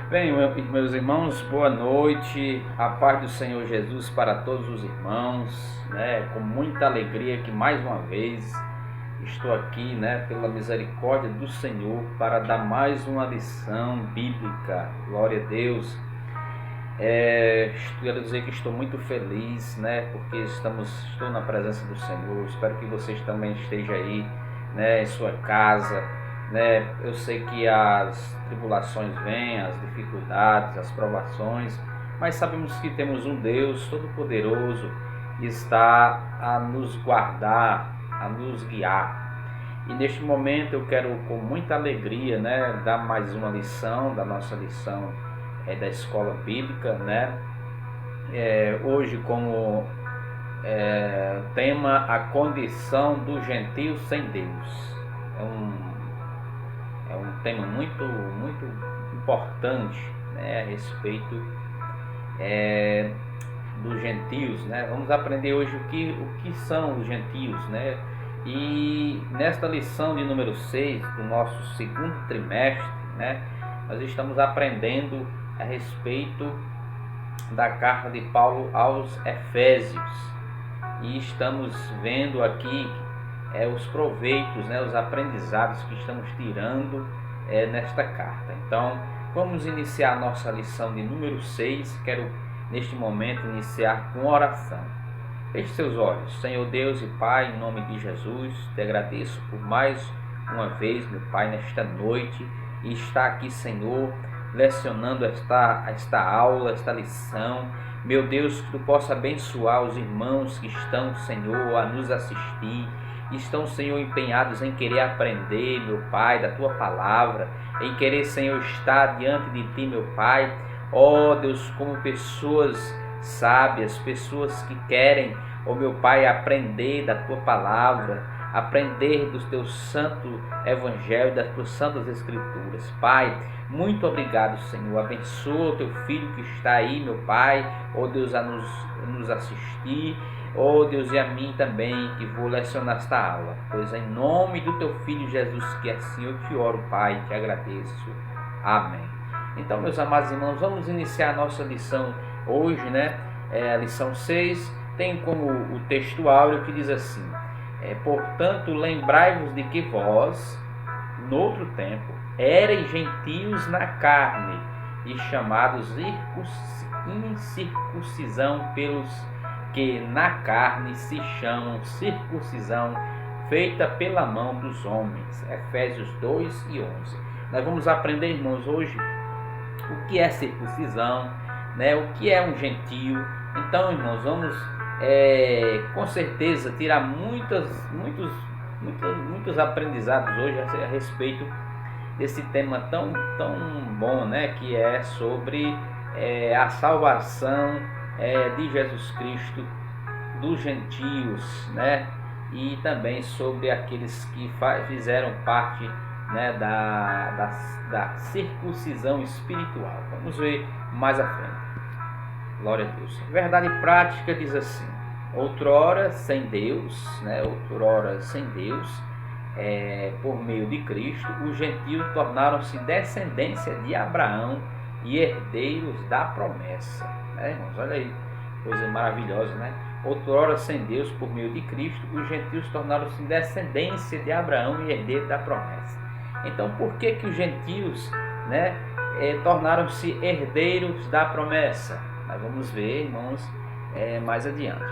Bem, meus irmãos, boa noite, a paz do Senhor Jesus para todos os irmãos, né? Com muita alegria que mais uma vez estou aqui, né? Pela misericórdia do Senhor para dar mais uma lição bíblica, glória a Deus. Quero dizer que estou muito feliz, né? Porque estou na presença do Senhor. Espero que vocês também estejam aí, né? Em sua casa, né? Eu sei que as tribulações vêm, as dificuldades, as provações, mas sabemos que temos um Deus Todo-Poderoso que está a nos guardar, a nos guiar. E neste momento eu quero com muita alegria, né? Dar mais uma lição da nossa lição da escola bíblica, né? Hoje como tema a condição do gentio sem Deus. É um tema muito importante, né? A respeito dos gentios, né? Vamos aprender hoje o que são os gentios, né? E nesta lição de número 6 do nosso segundo trimestre, né? Nós estamos aprendendo a respeito da carta de Paulo aos Efésios e estamos vendo aqui os proveitos, né, os aprendizados que estamos tirando nesta carta. Então vamos iniciar a nossa lição de número 6. Quero neste momento iniciar com oração. Feche seus olhos. Senhor Deus e Pai, em nome de Jesus, te agradeço por mais uma vez, meu Pai, nesta noite, e está aqui, Senhor, lecionando esta aula, esta lição. Meu Deus, que tu possa abençoar os irmãos que estão, Senhor, a nos assistir, estão, Senhor, empenhados em querer aprender, meu Pai, da tua palavra, em querer, Senhor, estar diante de ti, meu Pai, ó Deus, como pessoas sábias, pessoas que querem, ó meu Pai, aprender da tua palavra, aprender do teu santo evangelho, das tuas santas escrituras. Pai, muito obrigado, Senhor. Abençoa o teu filho que está aí, meu Pai, ó Deus, a nos assistir, ó Deus, e a mim também, que vou lecionar esta aula. Pois é em nome do teu filho Jesus que assim eu te oro, Pai, te agradeço. Amém. Então, meus amados irmãos, vamos iniciar a nossa lição hoje, né? A lição 6 tem como o texto áureo que diz assim: portanto, lembrai-vos de que vós, noutro tempo, éreis gentios na carne, e chamados incircuncisão pelos que na carne se chamam circuncisão, feita pela mão dos homens. Efésios 2 e 11. Nós vamos aprender, irmãos, hoje o que é circuncisão, né? O que é um gentio. Então, irmãos, vamos com certeza tirar muitos aprendizados hoje a respeito desse tema tão bom, né? Que é sobre a salvação de Jesus Cristo dos gentios, né? E também sobre aqueles que fizeram parte, né, da circuncisão espiritual. Vamos ver mais à frente. Glória a Deus. Verdade prática diz assim: outrora sem Deus, né? Outrora sem Deus, por meio de Cristo, os gentios tornaram-se descendência de Abraão e herdeiros da promessa. Né, irmãos? Olha aí, coisa maravilhosa, né? Outrora sem Deus, por meio de Cristo, os gentios tornaram-se descendência de Abraão e herdeiros da promessa. Então, por que os gentios, né, tornaram-se herdeiros da promessa? Nós vamos ver, irmãos, mais adiante.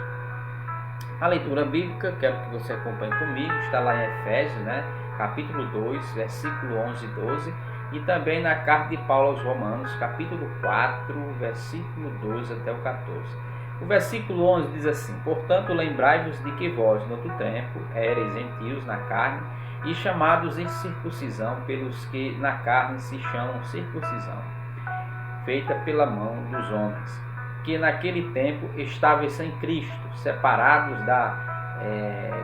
A leitura bíblica, quero que você acompanhe comigo, está lá em Efésios, né, capítulo 2, versículo 11 e 12, e também na carta de Paulo aos Romanos, capítulo 4, versículo 12 até o 14. O versículo 11 diz assim: portanto, lembrai-vos de que vós, no outro tempo, éreis gentios na carne, e chamados em circuncisão pelos que na carne se chamam circuncisão, feita pela mão dos homens, que naquele tempo estavam sem Cristo, separados da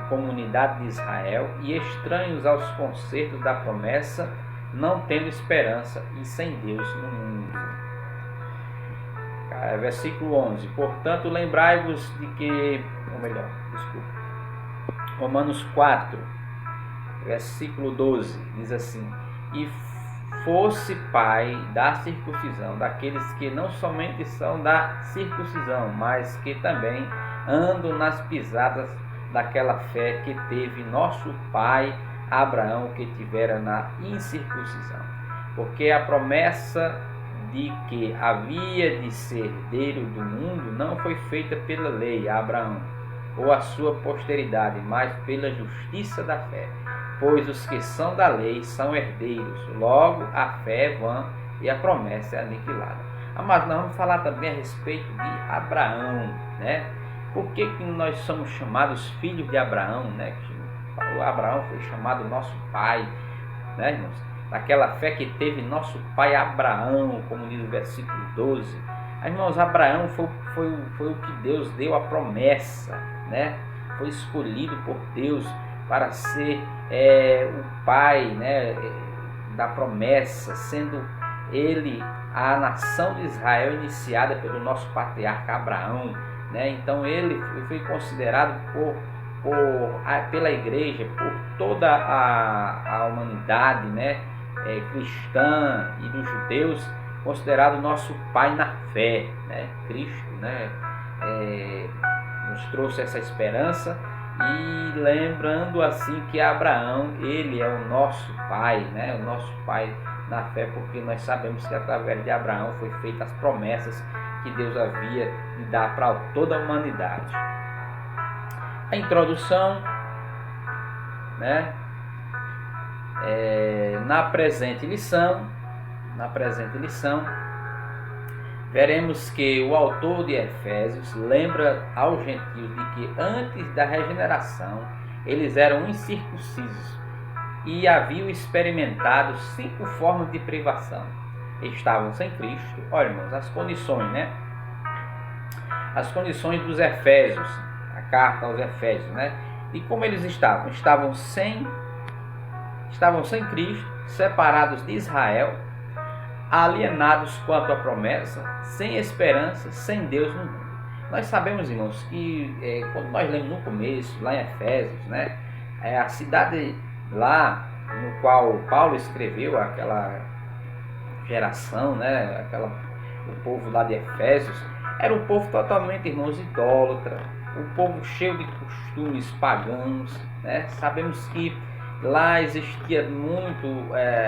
comunidade de Israel e estranhos aos concertos da promessa, não tendo esperança e sem Deus no mundo. Versículo 11: portanto, lembrai-vos de que, Romanos 4, versículo 12, diz assim: e fosse pai da circuncisão, daqueles que não somente são da circuncisão, mas que também andam nas pisadas daquela fé que teve nosso pai Abraão, que tivera na incircuncisão. Porque a promessa de que havia de ser herdeiro do mundo não foi feita pela lei a Abraão ou a sua posteridade, mas pela justiça da fé. Pois os que são da lei são herdeiros, logo a fé é vã e a promessa é aniquilada. Mas nós vamos falar também a respeito de Abraão, né? Por que nós somos chamados filhos de Abraão, né? O Abraão foi chamado nosso pai, né, irmãos? Daquela fé que teve nosso pai Abraão, como diz o versículo 12. Irmãos, Abraão foi o que Deus deu a promessa, né? Foi escolhido por Deus para ser o pai, né, da promessa, sendo ele a nação de Israel iniciada pelo nosso patriarca Abraão, né? Então ele foi considerado pela igreja, por toda a humanidade, né, cristã e dos judeus, considerado nosso pai na fé, né? Cristo, né, nos trouxe essa esperança. E lembrando assim que Abraão, ele é o nosso pai, né? O nosso pai na fé, porque nós sabemos que através de Abraão foi feitas as promessas que Deus havia de dar para toda a humanidade. A introdução, né? Na presente lição, veremos que o autor de Efésios lembra aos gentios de que antes da regeneração eles eram incircuncisos e haviam experimentado 5 formas de privação. Estavam sem Cristo. Olha, irmãos, as condições, né? As condições dos Efésios, a carta aos Efésios, né? E como eles estavam? Estavam sem Cristo, separados de Israel, alienados quanto à promessa, sem esperança, sem Deus no mundo. Nós sabemos, irmãos, que quando nós lemos no começo, lá em Efésios, né, a cidade lá no qual Paulo escreveu aquela geração, né, o povo lá de Efésios, era um povo totalmente, irmãos, idólatra, um povo cheio de costumes pagãos, né? Sabemos que lá existia muito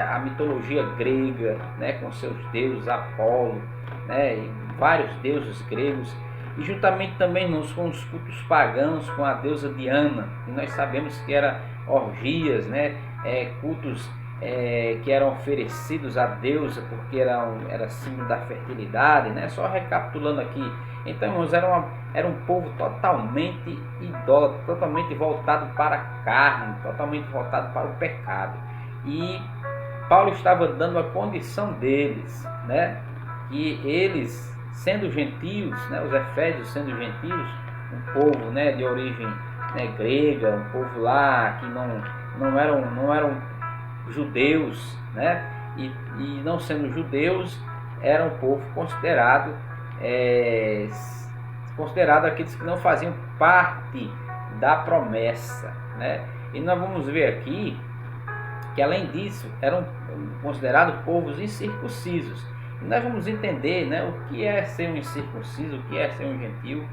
a mitologia grega, né, com seus deuses, Apolo, né, e vários deuses gregos, e juntamente também com os cultos pagãos, com a deusa Diana, e nós sabemos que eram orgias, né, cultos que eram oferecidos à deusa, porque era símbolo da fertilidade, né? Só recapitulando aqui. Então, irmãos, era um povo totalmente idólatra, totalmente voltado para a carne, totalmente voltado para o pecado. E Paulo estava dando a condição deles, né? Que eles, sendo gentios, né? Os efésios sendo gentios, um povo, né, de origem, né, grega, um povo lá que não eram judeus, né? E não sendo judeus, era um povo considerado aqueles que não faziam parte da promessa, né? E nós vamos ver aqui que, além disso, eram considerados povos incircuncisos. E nós vamos entender, né, o que é ser um incircunciso, o que é ser um gentio,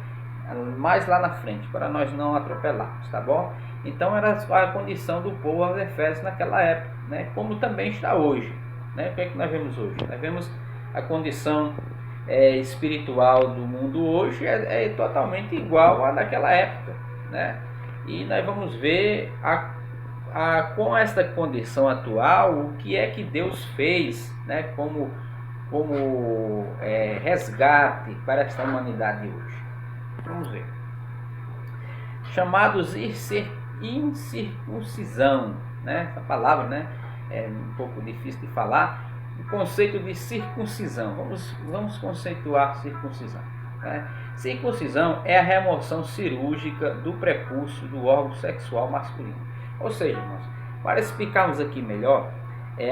mais lá na frente, para nós não atropelarmos, tá bom? Então era a condição do povo aos Efésios naquela época, né? Como também está hoje, né? O que é que nós vemos hoje? Nós vemos a condição espiritual do mundo hoje é totalmente igual à daquela época, né? E nós vamos ver com esta condição atual o que é que Deus fez, né? Como resgate para esta humanidade hoje. Vamos ver. Chamados incircuncisão, né? Essa palavra, né, é um pouco difícil de falar. O conceito de circuncisão, vamos conceituar circuncisão, né? Circuncisão é a remoção cirúrgica do prepúcio do órgão sexual masculino. Ou seja, irmãos, para explicarmos aqui melhor,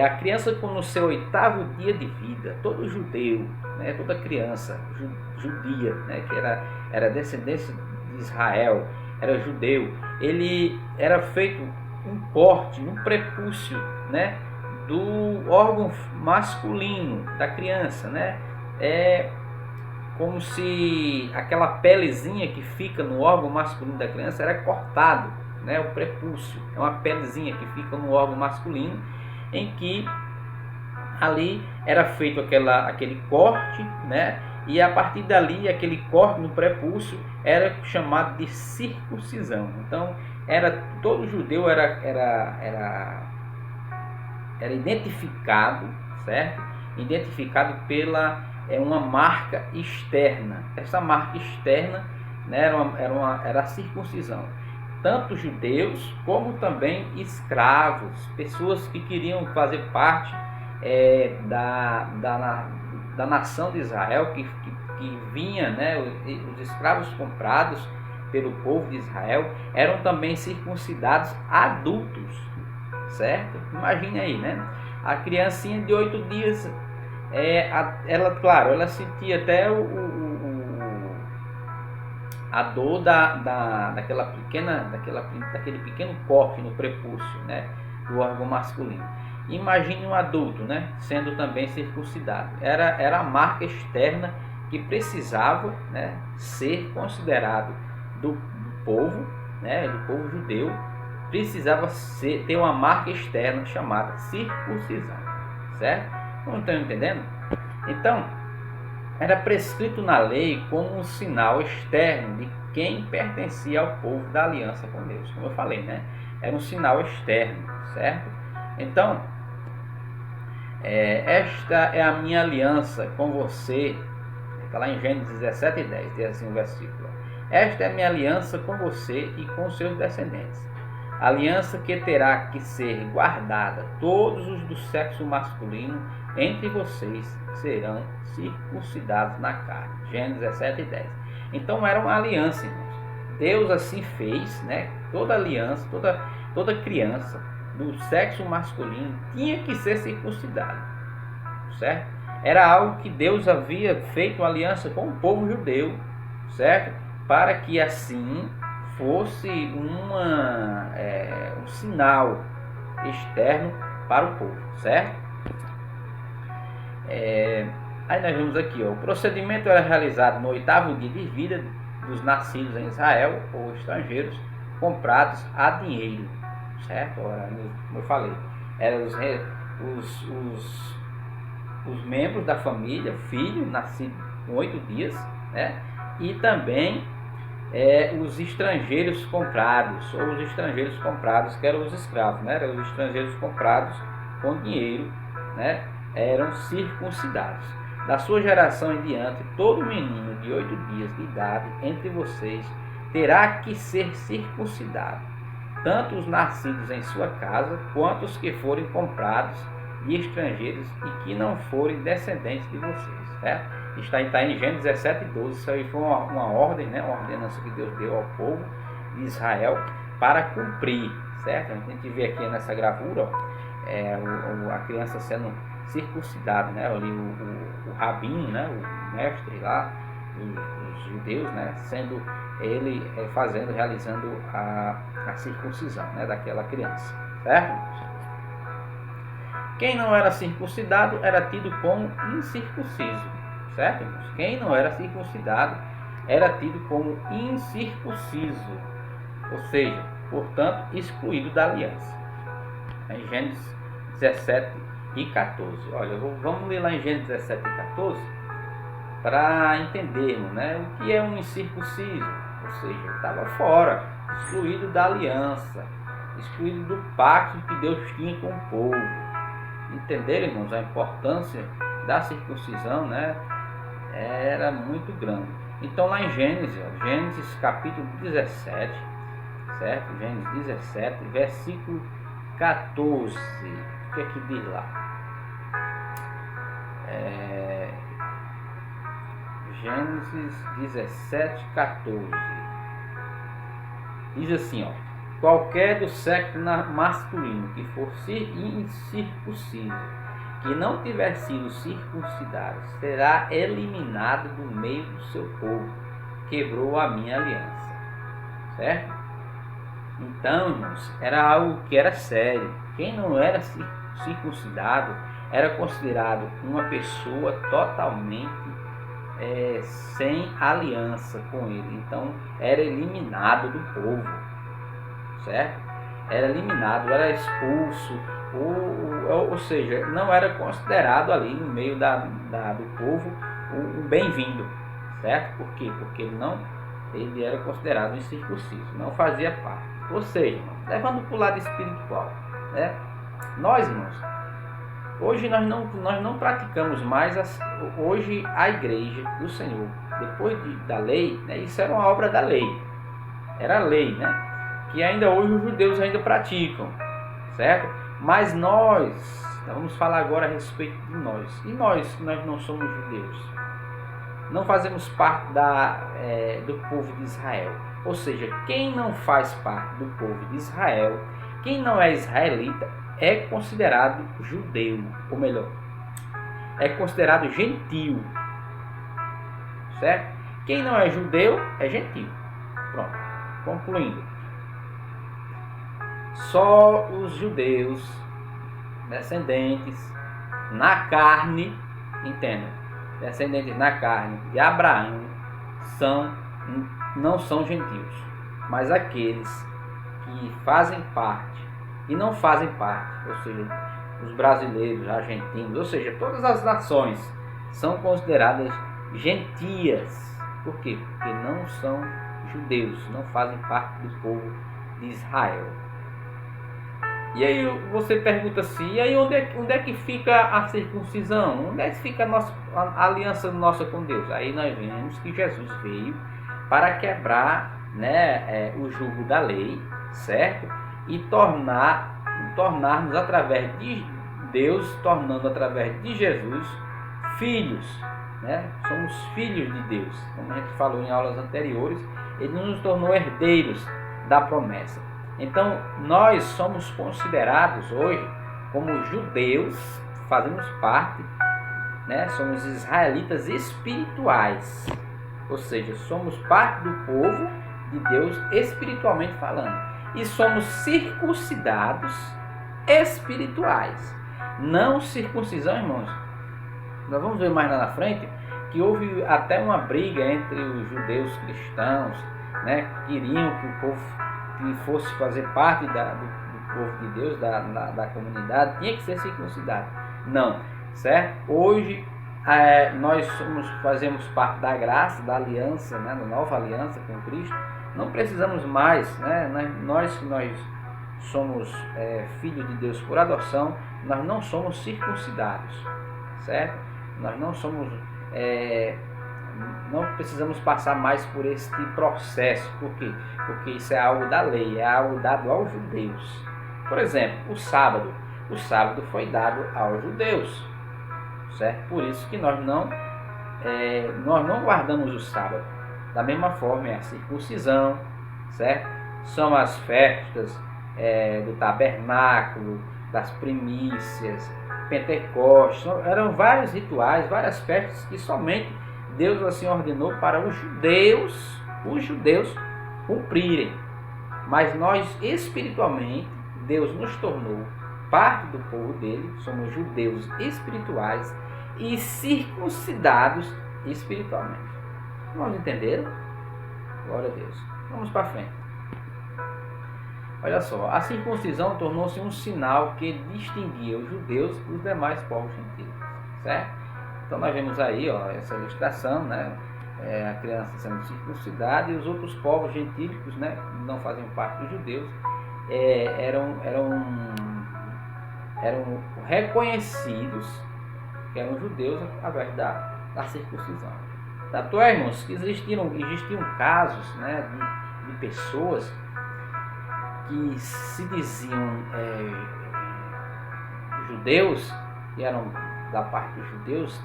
a criança no seu 8º dia de vida, todo judeu, né, toda criança judia, né, que era descendência de Israel, era judeu, ele era feito um corte no prepúcio, né, do órgão masculino da criança, né? É como se aquela pelezinha que fica no órgão masculino da criança era cortado, né? O prepúcio é uma pelezinha que fica no órgão masculino, em que ali era feito aquele corte, né? E a partir dali, aquele corte no prepúcio era chamado de circuncisão. Então, todo judeu era identificado, certo? Identificado pela uma marca externa. Essa marca externa, né, era a circuncisão. Tanto judeus como também escravos, pessoas que queriam fazer parte da nação de Israel, que vinha, né, os escravos comprados pelo povo de Israel, eram também circuncidados adultos, certo? Imagine aí, né? A criancinha de 8 dias, ela sentia até a dor daquele pequeno corte no prepúcio, né, do órgão masculino. Imagine um adulto, né, sendo também circuncidado. Era a marca externa que precisava, né, ser considerado do povo, né, do povo judeu, precisava ter uma marca externa chamada circuncisão, certo? Não estão entendendo? Então, era prescrito na lei como um sinal externo de quem pertencia ao povo da aliança com Deus. Como eu falei, né? Era um sinal externo, certo? Então, esta é a minha aliança com você. Está lá em Gênesis 17:10, diz assim o versículo. Esta é a minha aliança com você e com seus descendentes. Aliança que terá que ser guardada. Todos os do sexo masculino entre vocês serão circuncidados na carne. Gênesis 17:10. Então era uma aliança, irmãos. Deus assim fez, né? Toda aliança, toda criança do sexo masculino tinha que ser circuncidada, certo? Era algo que Deus havia feito uma aliança com o povo judeu, certo? Para que assim fosse um sinal externo para o povo, certo? Aí nós vemos aqui, ó, o procedimento era realizado no 8º dia de vida dos nascidos em Israel ou estrangeiros comprados a dinheiro, certo? Como eu falei, eram os membros da família, filho nascido com 8 dias, né? E também os estrangeiros comprados, ou os estrangeiros comprados, que eram os escravos, né? Eram os estrangeiros comprados com dinheiro, né? Eram circuncidados. Da sua geração em diante, todo menino de 8 dias de idade entre vocês terá que ser circuncidado, tanto os nascidos em sua casa, quanto os que forem comprados de estrangeiros e que não forem descendentes de vocês, certo? Está em Gênesis 17:12. Isso aí foi uma ordem, né? Uma ordenança que Deus deu ao povo de Israel para cumprir, certo? A gente vê aqui nessa gravura, ó, a criança sendo circuncidada, né? Ali o rabino, né? O mestre lá dos judeus, né? Sendo ele realizando a circuncisão, né? Daquela criança, certo? Quem não era circuncidado era tido como incircunciso, certo, irmãos? Quem não era circuncidado era tido como incircunciso, ou seja, portanto, excluído da aliança. Em Gênesis 17:14. Olha, vamos ler lá em Gênesis 17:14 para entendermos, né, o que é um incircunciso, ou seja, estava fora, excluído da aliança, excluído do pacto que Deus tinha com o povo. Entenderam, irmãos, a importância da circuncisão, né? Era muito grande. Então lá em Gênesis, Gênesis capítulo 17, certo? Gênesis 17, versículo 14. O que é que diz lá? Gênesis 17:14. Diz assim, ó: qualquer do sexo masculino que for incircunciso, que não tiver sido circuncidado, será eliminado do meio do seu povo. Quebrou a minha aliança, certo? Então, irmãos, era algo que era sério. Quem não era circuncidado era considerado uma pessoa totalmente sem aliança com ele. Então era eliminado do povo, certo? Era eliminado, era expulso, ou seja, não era considerado ali no meio do povo um bem-vindo, certo? Por quê? Porque ele era considerado incircunciso, não fazia parte. Ou seja, levando para o lado espiritual, né? Nós, irmãos, hoje nós não praticamos mais, hoje a igreja do Senhor, depois da lei, né? Isso era uma obra da lei, era a lei, né? Que ainda hoje os judeus ainda praticam, certo? Mas nós vamos falar agora a respeito de nós. E nós não somos judeus, não fazemos parte do povo de Israel. Ou seja, quem não faz parte do povo de Israel, quem não é israelita, é considerado judeu, ou melhor, é considerado gentio, certo? Quem não é judeu é gentio. Pronto, concluindo. Só os judeus, descendentes na carne, entenda, descendentes na carne de Abraão, não são gentios, mas aqueles que fazem parte e não fazem parte, ou seja, os brasileiros, argentinos, ou seja, todas as nações são consideradas gentias. Por quê? Porque não são judeus, não fazem parte do povo de Israel. E aí você pergunta assim, e aí onde é que fica a circuncisão? Onde é que fica a aliança nossa com Deus? Aí nós vemos que Jesus veio para quebrar, né, o jugo da lei, certo? E tornar-nos através de Deus, tornando através de Jesus, filhos, né? Somos filhos de Deus. Como a gente falou em aulas anteriores, ele nos tornou herdeiros da promessa. Então, nós somos considerados hoje como judeus, fazemos parte, né? Somos israelitas espirituais, ou seja, somos parte do povo de Deus espiritualmente falando, e somos circuncidados espirituais, não circuncisão, irmãos. Nós vamos ver mais lá na frente que houve até uma briga entre os judeus cristãos, né? Queriam que o povo que fosse fazer parte do povo de Deus, da comunidade, tinha que ser circuncidado. Não, certo? Hoje nós fazemos parte da graça, da aliança, né? Da nova aliança com Cristo. Não precisamos mais, né? Nós somos filhos de Deus por adoção, nós não somos circuncidados, certo? Nós não somos... não precisamos passar mais por esse processo. Por quê? Porque isso é algo da lei, é algo dado aos judeus. Por exemplo, o sábado foi dado aos judeus, certo? Por isso que nós não guardamos o sábado. Da mesma forma é a circuncisão, certo? São as festas do tabernáculo, das primícias, Pentecostes. Eram vários rituais, várias festas que somente Deus assim ordenou para os judeus cumprirem. Mas nós espiritualmente, Deus nos tornou parte do povo dele, somos judeus espirituais e circuncidados espiritualmente. Vamos entender? Glória a Deus. Vamos para frente. Olha só, a circuncisão tornou-se um sinal que distinguia os judeus dos demais povos gentios, certo? Então nós vemos aí, ó, essa ilustração, né? A criança sendo circuncidada, e os outros povos gentílicos, né, que não faziam parte dos judeus, eram reconhecidos que eram judeus através da circuncisão. Tanto é, irmãos, que existiam casos, né, de pessoas que se diziam judeus, que eram da parte dos judeus,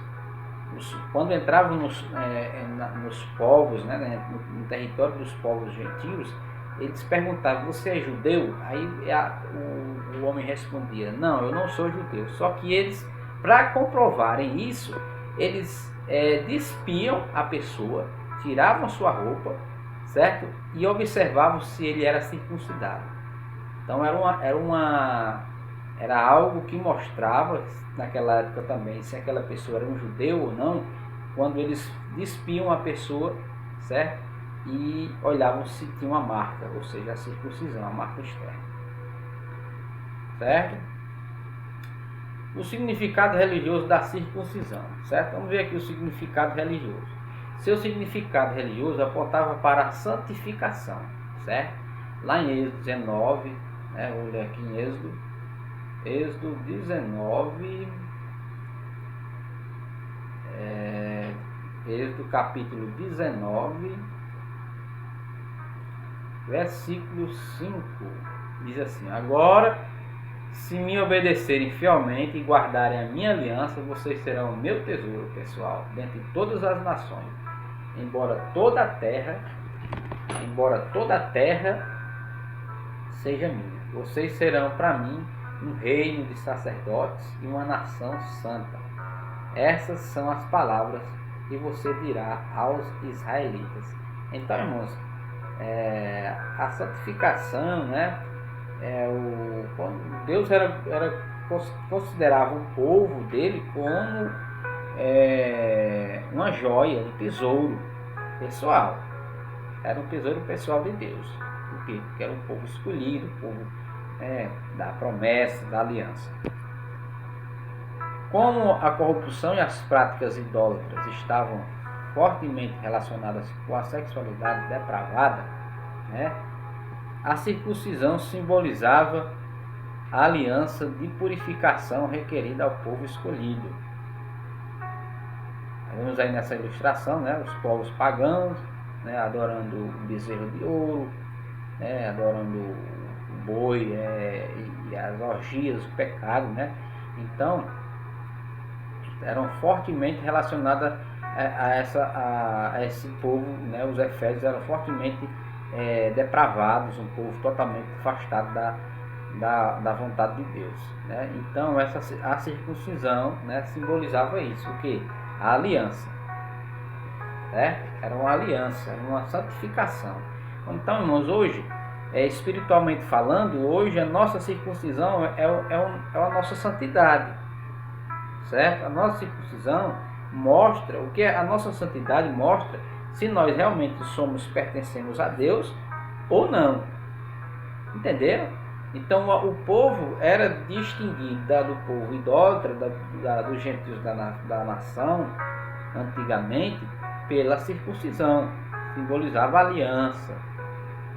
quando entravam nos povos, né, no território dos povos gentios, eles perguntavam: você é judeu? Aí o homem respondia: não, eu não sou judeu. Só que eles, para comprovarem isso, eles despiam a pessoa, tiravam sua roupa, certo? E observavam se ele era circuncidado. Então era Era algo que mostrava, naquela época também, se aquela pessoa era um judeu ou não, quando eles despiam a pessoa, certo? E olhavam se tinha uma marca, ou seja, a circuncisão, a marca externa, certo? O significado religioso da circuncisão, certo? Vamos ver aqui o significado religioso. Seu significado religioso apontava para a santificação, certo? Lá em Êxodo 19, né, vou ler aqui em Êxodo 19, Êxodo capítulo 19, versículo 5, diz assim: agora, se me obedecerem fielmente e guardarem a minha aliança, vocês serão o meu tesouro pessoal, dentre todas as nações, embora toda a terra seja minha. Vocês serão para mim um reino de sacerdotes e uma nação santa. Essas são as palavras que você dirá aos israelitas. Então, irmãos, a santificação, né? Deus considerava o povo dele como uma joia, um tesouro pessoal. Era um tesouro pessoal de Deus. Por quê? Porque era um povo escolhido, um povo da promessa, da aliança. Como a corrupção e as práticas idólatras estavam fortemente relacionadas com a sexualidade depravada, né, a circuncisão simbolizava a aliança de purificação requerida ao povo escolhido. Vemos aí nessa ilustração, né, os povos pagãos, né, adorando o bezerro de ouro, né, adorando o boi e as orgias, o pecado, né? Então, eram fortemente relacionadas a esse povo, né? Os efésios eram fortemente depravados, um povo totalmente afastado da vontade de Deus, né? Então a circuncisão, né, simbolizava isso, o que? A aliança, né? Era uma aliança, era uma santificação. Então, irmãos, hoje, espiritualmente falando, hoje a nossa circuncisão é a nossa santidade, certo? A nossa circuncisão mostra o que a nossa santidade mostra, se nós realmente pertencemos a Deus ou não. Entenderam? Então o povo era distinguido do povo idólatra, dos gentios da nação, antigamente, pela circuncisão. Simbolizava a aliança.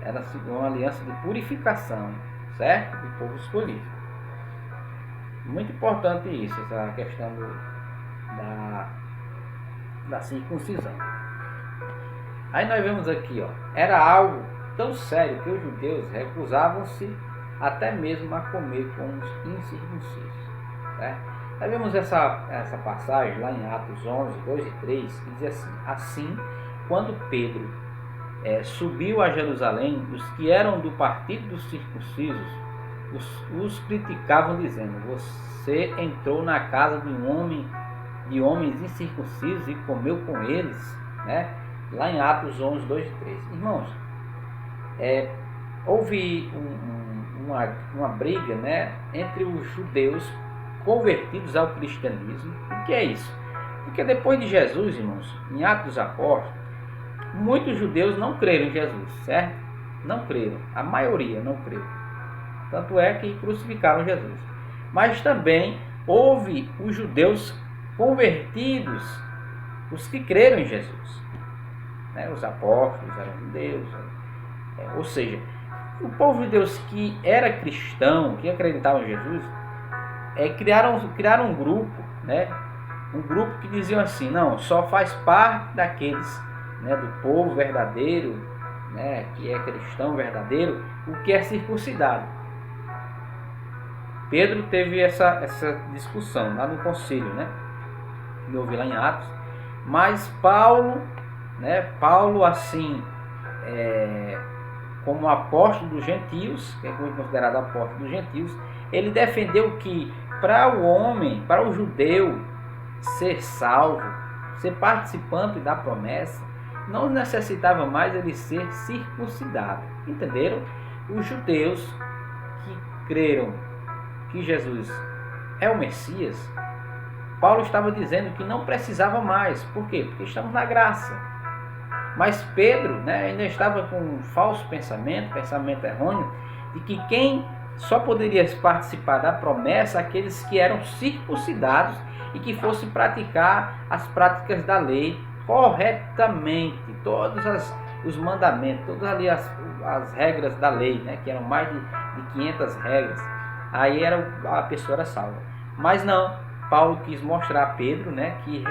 Era uma aliança de purificação, certo? Do povo escolhido. Muito importante isso, essa questão da circuncisão. Aí nós vemos aqui, era algo tão sério que os judeus recusavam-se até mesmo a comer com os incircuncisos, certo? Nós vemos essa passagem lá em Atos 11, 2 e 3, que diz assim: assim, quando Pedro subiu a Jerusalém, os que eram do partido dos circuncisos os criticavam, dizendo: você entrou na casa de homens incircuncisos e comeu com eles, né? Lá em Atos 11, 2 e 3. Irmãos, houve uma briga, né, entre os judeus convertidos ao cristianismo. O que é isso? Porque depois de Jesus, irmãos, em Atos dos Apóstolos, muitos judeus não creram em Jesus, certo? Não creram, a maioria não creu. Tanto é que crucificaram Jesus. Mas também houve os judeus convertidos, os que creram em Jesus, né? Os apóstolos eram judeus, ou seja, o povo de Deus que era cristão, que acreditava em Jesus, criaram um grupo, né? Um grupo que diziam assim: não, só faz parte daqueles, né, do povo verdadeiro, né, que é cristão verdadeiro, o que é circuncidado. Pedro teve essa discussão lá no concílio, né, que houve lá em Atos. Mas Paulo, né, assim, como apóstolo dos gentios, que é considerado apóstolo dos gentios, ele defendeu que para o homem, para o judeu ser salvo, ser participante da promessa, não necessitava mais ele ser circuncidado. Entenderam? Os judeus que creram que Jesus é o Messias, Paulo estava dizendo que não precisava mais. Por quê? Porque estamos na graça. Mas Pedro, né, ainda estava com um falso pensamento errôneo, de que quem só poderia participar da promessa aqueles que eram circuncidados e que fossem praticar as práticas da lei corretamente, todos os mandamentos, todas ali as regras da lei, né, que eram mais de 500 regras. Aí a pessoa era salva. Mas não, Paulo quis mostrar a Pedro, né, que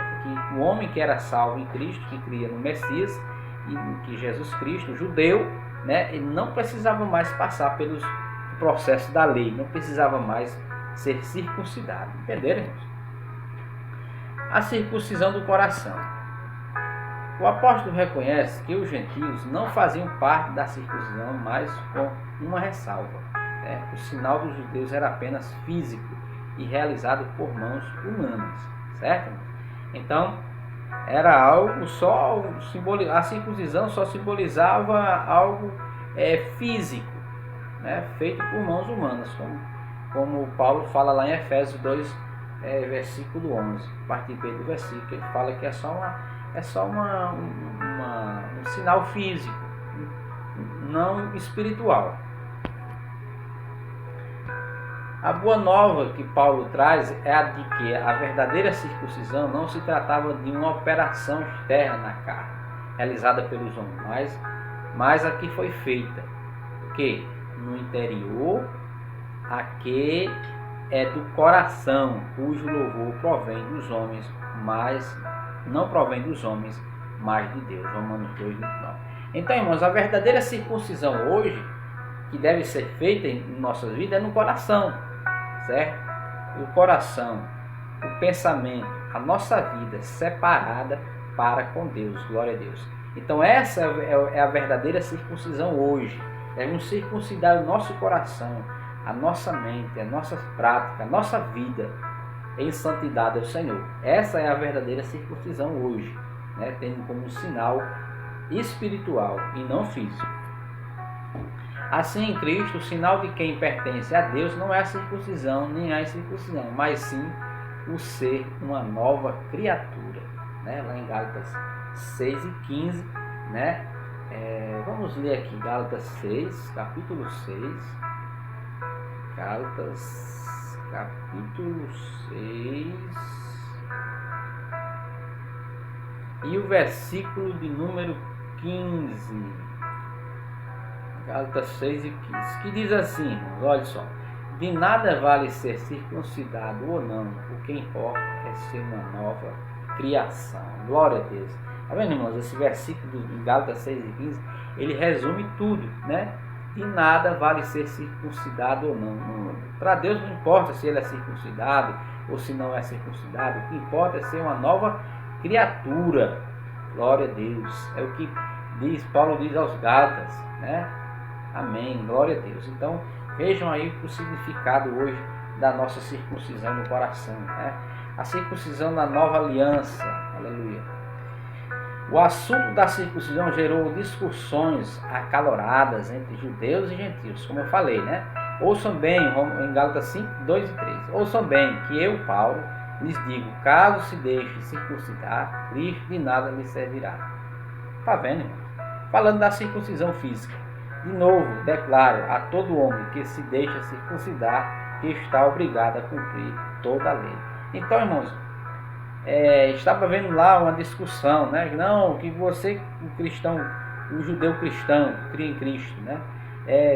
o homem que era salvo em Cristo, que cria no Messias, e que Jesus Cristo, o judeu, né, ele não precisava mais passar pelos processos da lei, não precisava mais ser circuncidado. Entenderam, irmãos? A circuncisão do coração. O apóstolo reconhece que os gentios não faziam parte da circuncisão, mas com uma ressalva. O sinal dos judeus era apenas físico e realizado por mãos humanas, certo? Então, era algo só, a circuncisão só simbolizava algo físico, né, feito por mãos humanas, como Paulo fala lá em Efésios 2, versículo 11, parte B do versículo, ele fala que é só um sinal físico, não espiritual. A boa nova que Paulo traz é a de que a verdadeira circuncisão não se tratava de uma operação externa na carne, realizada pelos homens, mas a que foi feita, que no interior, a que é do coração, cujo louvor provém dos homens, mas não provém dos homens, mas de Deus. Romanos 2:29. Então, irmãos, a verdadeira circuncisão hoje, que deve ser feita em nossas vidas, é no coração, certo? O coração, o pensamento, a nossa vida separada para com Deus, glória a Deus. Então essa é a verdadeira circuncisão hoje. Devemos circuncidar o nosso coração, a nossa mente, a nossa prática, a nossa vida em santidade ao Senhor. Essa é a verdadeira circuncisão hoje, né? Tendo como sinal espiritual e não físico. Assim, em Cristo, o sinal de quem pertence a Deus não é a circuncisão nem a incircuncisão, mas sim o ser uma nova criatura, né? Lá em Gálatas 6:15, né? Vamos ler aqui Gálatas 6, capítulo 6. Gálatas, capítulo 6. E o versículo de número 15. Gálatas 6:15, que diz assim, irmãos, olha só: de nada vale ser circuncidado ou não, o que importa é ser uma nova criação. Glória a Deus. Tá vendo, irmãos? Esse versículo de Gálatas 6:15, ele resume tudo, né? De nada vale ser circuncidado ou não. Para Deus não importa se ele é circuncidado ou se não é circuncidado, o que importa é ser uma nova criatura. Glória a Deus. É o que Paulo diz aos Gálatas, né? Amém, glória a Deus. Então, vejam aí o significado hoje da nossa circuncisão no coração, né? A circuncisão na nova aliança, aleluia. O assunto da circuncisão gerou discussões acaloradas entre judeus e gentios, como eu falei, né? Ouçam bem, em Gálatas 5:2-3, ouçam bem que eu, Paulo, lhes digo, caso se deixe circuncidar, Cristo de nada lhe servirá. Tá vendo, irmão? Falando da circuncisão física. De novo, declaro a todo homem que se deixa circuncidar que está obrigado a cumprir toda a lei. Então, irmãos, estava vendo lá uma discussão, né? Não, que você, o cristão, o judeu cristão, que cria em Cristo, né?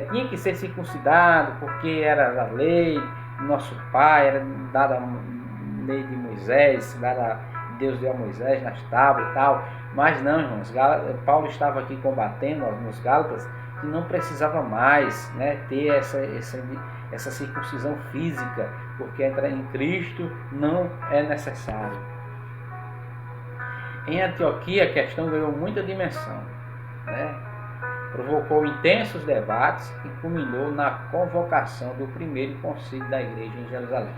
Tinha que ser circuncidado porque era a lei, nosso pai, era dada a lei de Moisés, Deus deu a Moisés nas tábuas e tal. Mas não, irmãos, Paulo estava aqui combatendo nos Gálatas que não precisava mais, né, ter essa circuncisão física, porque entrar em Cristo não é necessário. Em Antioquia a questão ganhou muita dimensão, né? Provocou intensos debates e culminou na convocação do primeiro concílio da igreja em Jerusalém.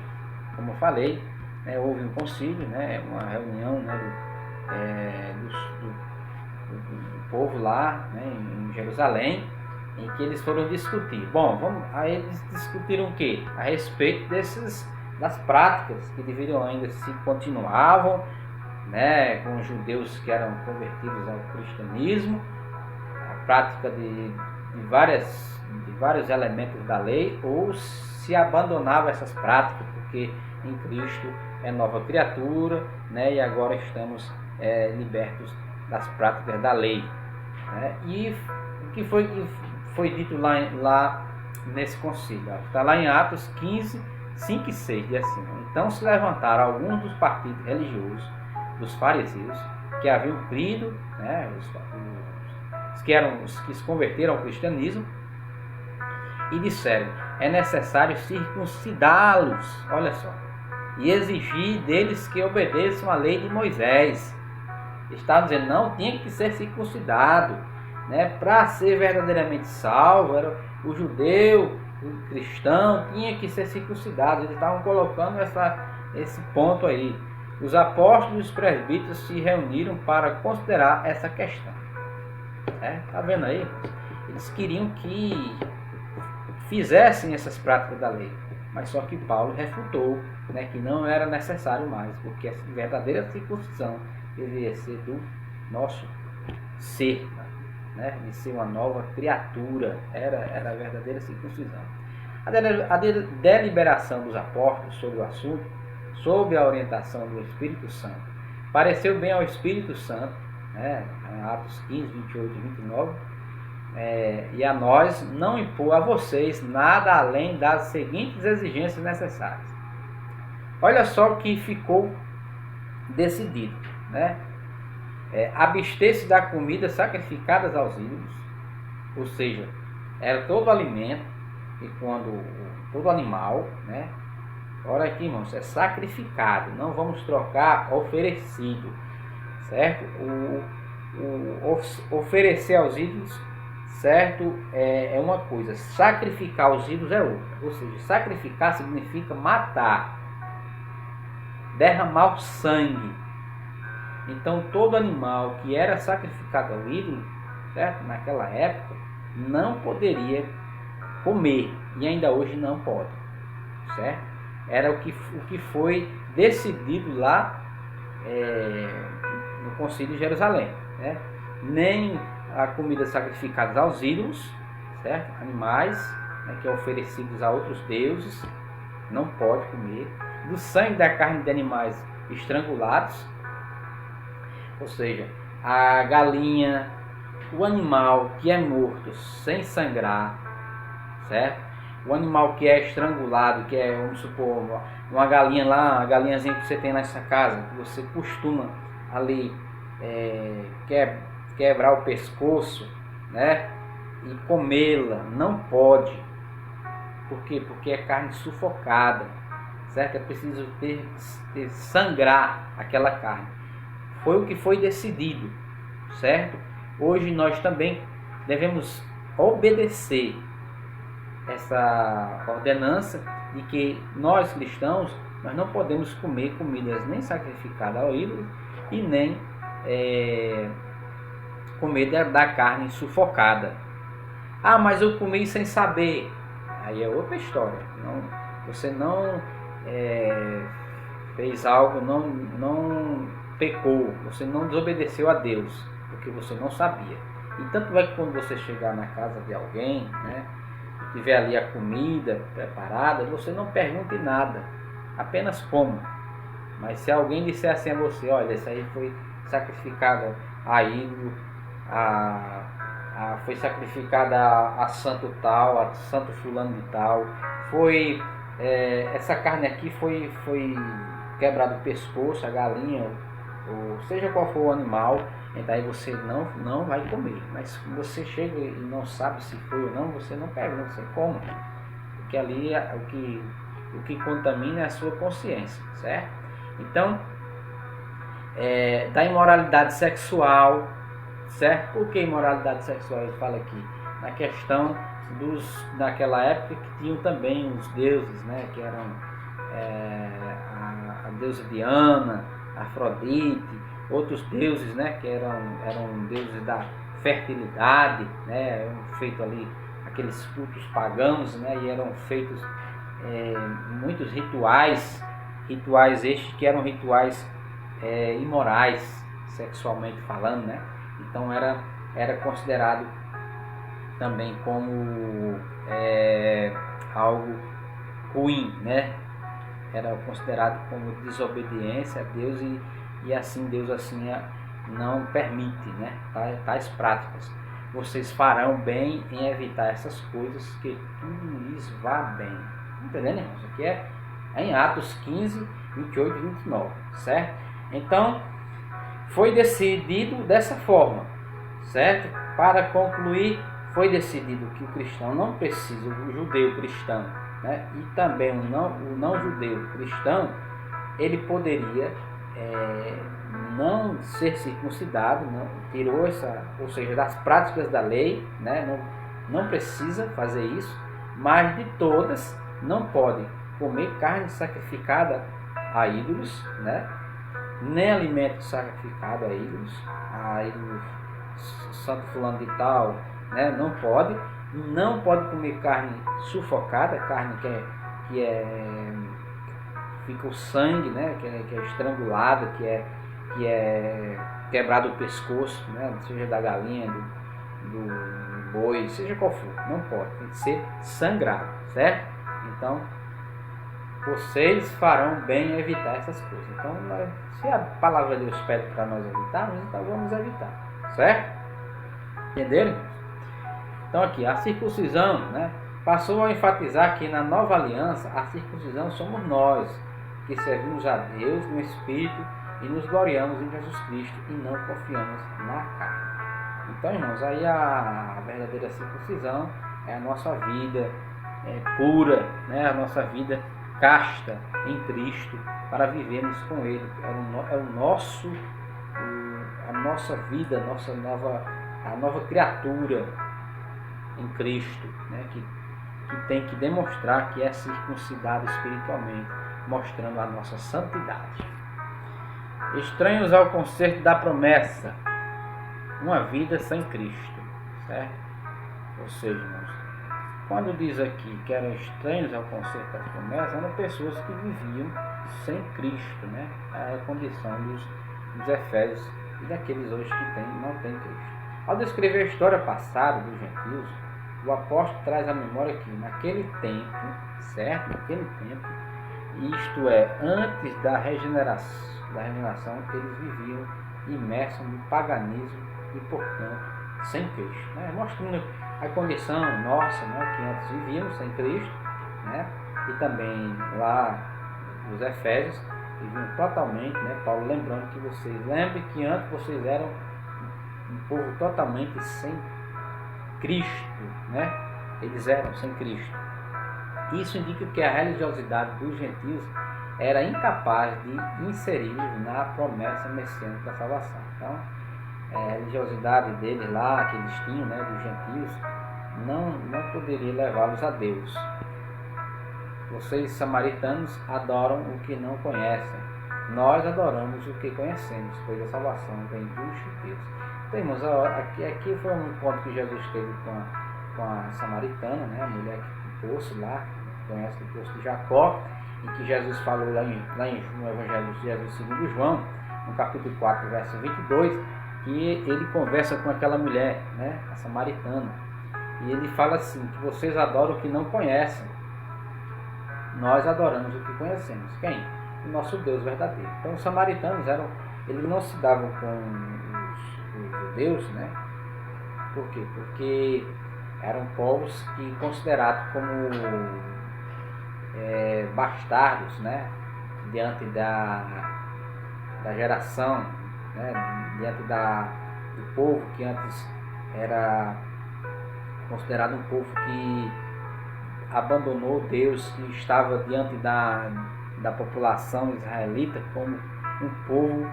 Como eu falei, né, houve um concílio, né, uma reunião, né, do povo lá, né, em Jerusalém, em que eles foram discutir. Bom, aí eles discutiram o quê? A respeito das práticas que deveriam ainda se continuavam, né, com os judeus que eram convertidos ao cristianismo, a prática de vários elementos da lei, ou se abandonava essas práticas, porque em Cristo é nova criatura, né, e agora estamos libertos das práticas da lei, né? E o que foi dito lá nesse concílio? Está lá em Atos 15, 5 e 6, diz assim: então se levantaram alguns dos partidos religiosos dos fariseus que haviam crido, né, os que se converteram ao cristianismo, e disseram: é necessário circuncidá-los, olha só, e exigir deles que obedeçam à lei de Moisés. Estavam dizendo, não, tinha que ser circuncidado, né, para ser verdadeiramente salvo. Era o judeu, o cristão, tinha que ser circuncidado. Eles estavam colocando esse ponto aí. Os apóstolos e os presbíteros se reuniram para considerar essa questão. Tá vendo aí? Eles queriam que fizessem essas práticas da lei, mas só que Paulo refutou, né, que não era necessário mais, porque a verdadeira circuncisão deveria ser do nosso ser, né, de ser uma nova criatura. Era a verdadeira circuncisão. A deliberação dos apóstolos sobre o assunto, sob a orientação do Espírito Santo, pareceu bem ao Espírito Santo, né, em Atos 15, 28 e 29, e a nós não impor a vocês nada além das seguintes exigências necessárias. Olha só o que ficou decidido, né? Abster-se da comida sacrificadas aos ídolos, ou seja, era todo alimento, e quando todo animal, né? Olha aqui, irmãos, é sacrificado, não vamos trocar oferecido, certo? Oferecer aos ídolos, certo, é uma coisa, sacrificar os ídolos é outra. Ou seja, sacrificar significa matar, derramar o sangue. Então todo animal que era sacrificado ao ídolo, certo, naquela época, não poderia comer, e ainda hoje não pode, certo? Era o que foi decidido lá no Concílio de Jerusalém, né? Nem a comida sacrificada aos ídolos, certo? Animais, né, que é oferecidos a outros deuses, não pode comer. Do sangue da carne de animais estrangulados, ou seja, a galinha, o animal que é morto sem sangrar, certo? O animal que é estrangulado, que é, vamos supor, uma galinha lá, uma galinhazinha que você tem nessa casa, que você costuma ali quebrar o pescoço, né, e comê-la, não pode. Por quê? Porque é carne sufocada, certo? É preciso ter sangrar aquela carne. Foi o que foi decidido, certo? Hoje nós também devemos obedecer essa ordenança de que nós cristãos, nós não podemos comer comidas nem sacrificadas ao ídolo e nem comer da carne sufocada. Ah, mas eu comi sem saber. Aí é outra história. Você não fez algo, não pecou, você não desobedeceu a Deus, porque você não sabia. E tanto é que quando você chegar na casa de alguém, né, e tiver ali a comida preparada, você não pergunte nada, apenas coma. Mas se alguém disser assim a você, olha, isso aí foi sacrificado a ídolo, foi sacrificada a santo tal, a santo fulano de tal, essa carne aqui foi quebrado o pescoço, a galinha, ou seja qual for o animal, então aí você não vai comer. Mas se você chega e não sabe se foi ou não, você não pergunta, você come, porque ali o que contamina é a sua consciência, certo? Então, da imoralidade sexual, certo? Por que imoralidade sexual ele fala aqui? Na questão naquela época que tinham também os deuses, né? Que eram a deusa Diana, Afrodite, outros deuses, né? Que eram deuses da fertilidade, né? Feito ali aqueles cultos pagãos, né? E eram feitos muitos rituais estes que eram rituais imorais, sexualmente falando, né? Então era considerado também como algo ruim, né? Era considerado como desobediência a Deus e assim Deus assim não permite, né? Tais práticas. Vocês farão bem em evitar essas coisas, que tudo lhes vá bem. Entendendo, irmãos? Aqui é em Atos 15, 28 e 29, certo? Então, foi decidido dessa forma, certo? Para concluir, foi decidido que o cristão não precisa, o judeu cristão, né? E também o não judeu cristão, ele poderia não ser circuncidado, não, tirou ou seja, das práticas da lei, né? Não precisa fazer isso, mas de todas não pode comer carne sacrificada a ídolos, né? Nem alimento sacrificado a ídolos santo fulano de tal, né? Não pode comer carne sufocada, carne que fica o sangue, né? Que é estrangulado, que é quebrado o pescoço, né? Seja da galinha, do boi, seja qual for, não pode, tem que ser sangrado, certo? Então, vocês farão bem em evitar essas coisas. Então, se a palavra de Deus pede para nós evitarmos, então vamos evitar, certo? Entenderam? Então aqui, a circuncisão, né, passou a enfatizar que na nova aliança, a circuncisão somos nós, que servimos a Deus no Espírito e nos gloriamos em Jesus Cristo e não confiamos na carne. Então, irmãos, aí a verdadeira circuncisão é a nossa vida pura, né, a nossa vida casta em Cristo, para vivermos com Ele. A nossa vida, a nova criatura em Cristo, né? que tem que demonstrar que é circuncidado espiritualmente, mostrando a nossa santidade. Estranhos ao concerto da promessa, uma vida sem Cristo, certo? Ou seja, irmãos, quando diz aqui que eram estranhos ao concerto das promessas, eram pessoas que viviam sem Cristo, né? A condição dos Efésios e daqueles hoje que não têm Cristo. Ao descrever a história passada dos gentios, o apóstolo traz à memória que naquele tempo, certo? Naquele tempo, isto é, antes da regeneração, eles viviam imersos no paganismo e, portanto, sem Cristo, né? Mostrando a condição nossa, né, que antes vivíamos sem Cristo, né? E também lá os Efésios viviam totalmente, né? Paulo lembrando que lembrem que antes vocês eram um povo totalmente sem Cristo, né? Eles eram sem Cristo. Isso indica que a religiosidade dos gentios era incapaz de inserir na promessa messiânica da salvação. Então, a religiosidade deles lá, que eles tinham, né, dos gentios, não poderia levá-los a Deus. Vocês, samaritanos, adoram o que não conhecem. Nós adoramos o que conhecemos, pois a salvação vem dos judeus. Então, irmãos, aqui foi um ponto que Jesus teve com a samaritana, né, a mulher do poço lá, que conhece o poço de Jacó, e que Jesus falou no Evangelho de Jesus segundo João, no capítulo 4, verso 22, que ele conversa com aquela mulher, né, a samaritana, e ele fala assim, que vocês adoram o que não conhecem, nós adoramos o que conhecemos. Quem? O nosso Deus verdadeiro. Então os samaritanos eles não se davam com os judeus, né? Por quê? Porque eram povos que considerados como bastardos, né? Diante da geração, né? Diante do povo que antes era considerado um povo que abandonou Deus, que estava diante da população israelita como um povo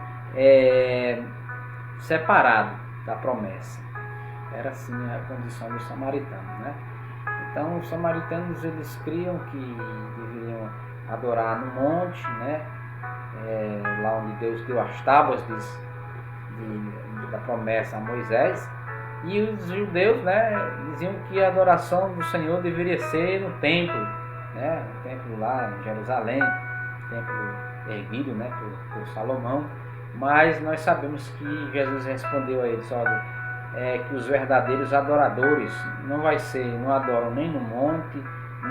separado da promessa. Era assim a condição dos samaritanos, né? Então os samaritanos eles criam que deveriam adorar no monte, né? Lá onde Deus deu as tábuas da promessa a Moisés, E os judeus, né, diziam que a adoração do Senhor deveria ser no templo, né, o templo lá em Jerusalém, templo erguido, né, por Salomão. Mas nós sabemos que Jesus respondeu a eles: olha, que os verdadeiros adoradores não adoram nem no monte,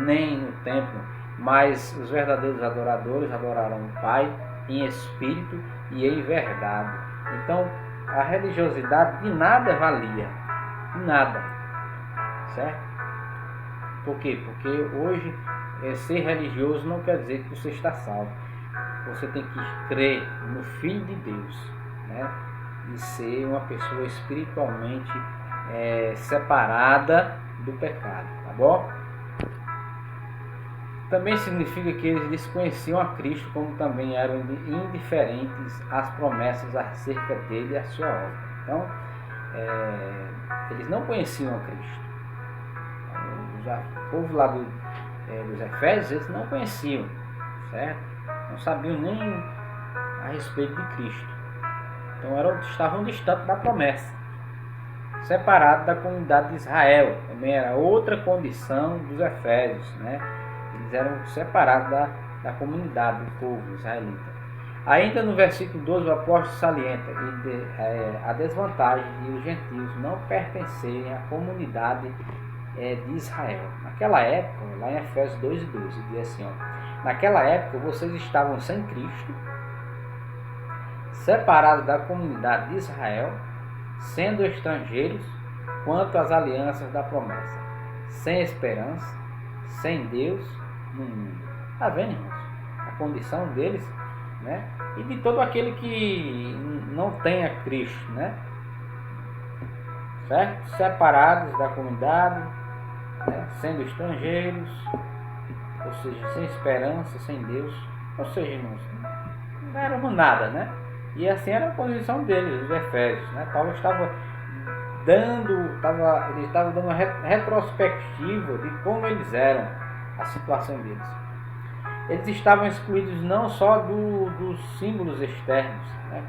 nem no templo, mas os verdadeiros adoradores adorarão o Pai em espírito e em verdade. Então, a religiosidade de nada valia, de nada, certo? Por quê? Porque hoje ser religioso não quer dizer que você está salvo. Você tem que crer no Filho de Deus, né? E ser uma pessoa espiritualmente separada do pecado, tá bom? Também significa que eles desconheciam a Cristo, como também eram indiferentes às promessas acerca dele e à sua obra. Então, eles não conheciam a Cristo. O povo lá dos Efésios, eles não conheciam, certo? Não sabiam nem a respeito de Cristo. Então estavam distantes da promessa, separados da comunidade de Israel. Também era outra condição dos Efésios, né? Eles eram separados da comunidade, do povo israelita. Ainda no versículo 12, o apóstolo salienta a desvantagem de os gentios não pertencerem à comunidade de Israel. Naquela época, lá em Efésios 2:12, diz assim: naquela época vocês estavam sem Cristo, separados da comunidade de Israel, sendo estrangeiros quanto às alianças da promessa, sem esperança, sem Deus no mundo. Está vendo, irmãos? A condição deles, né? E de todo aquele que não tem a Cristo, né? Certo? Separados da comunidade, né? Sendo estrangeiros, ou seja, sem esperança, sem Deus. Ou seja, irmãos, não éramos nada, né? E assim era a posição deles, os Efésios, né? Paulo estava dando uma retrospectiva de como eles eram, a situação deles. Eles estavam excluídos não só dos símbolos externos, né?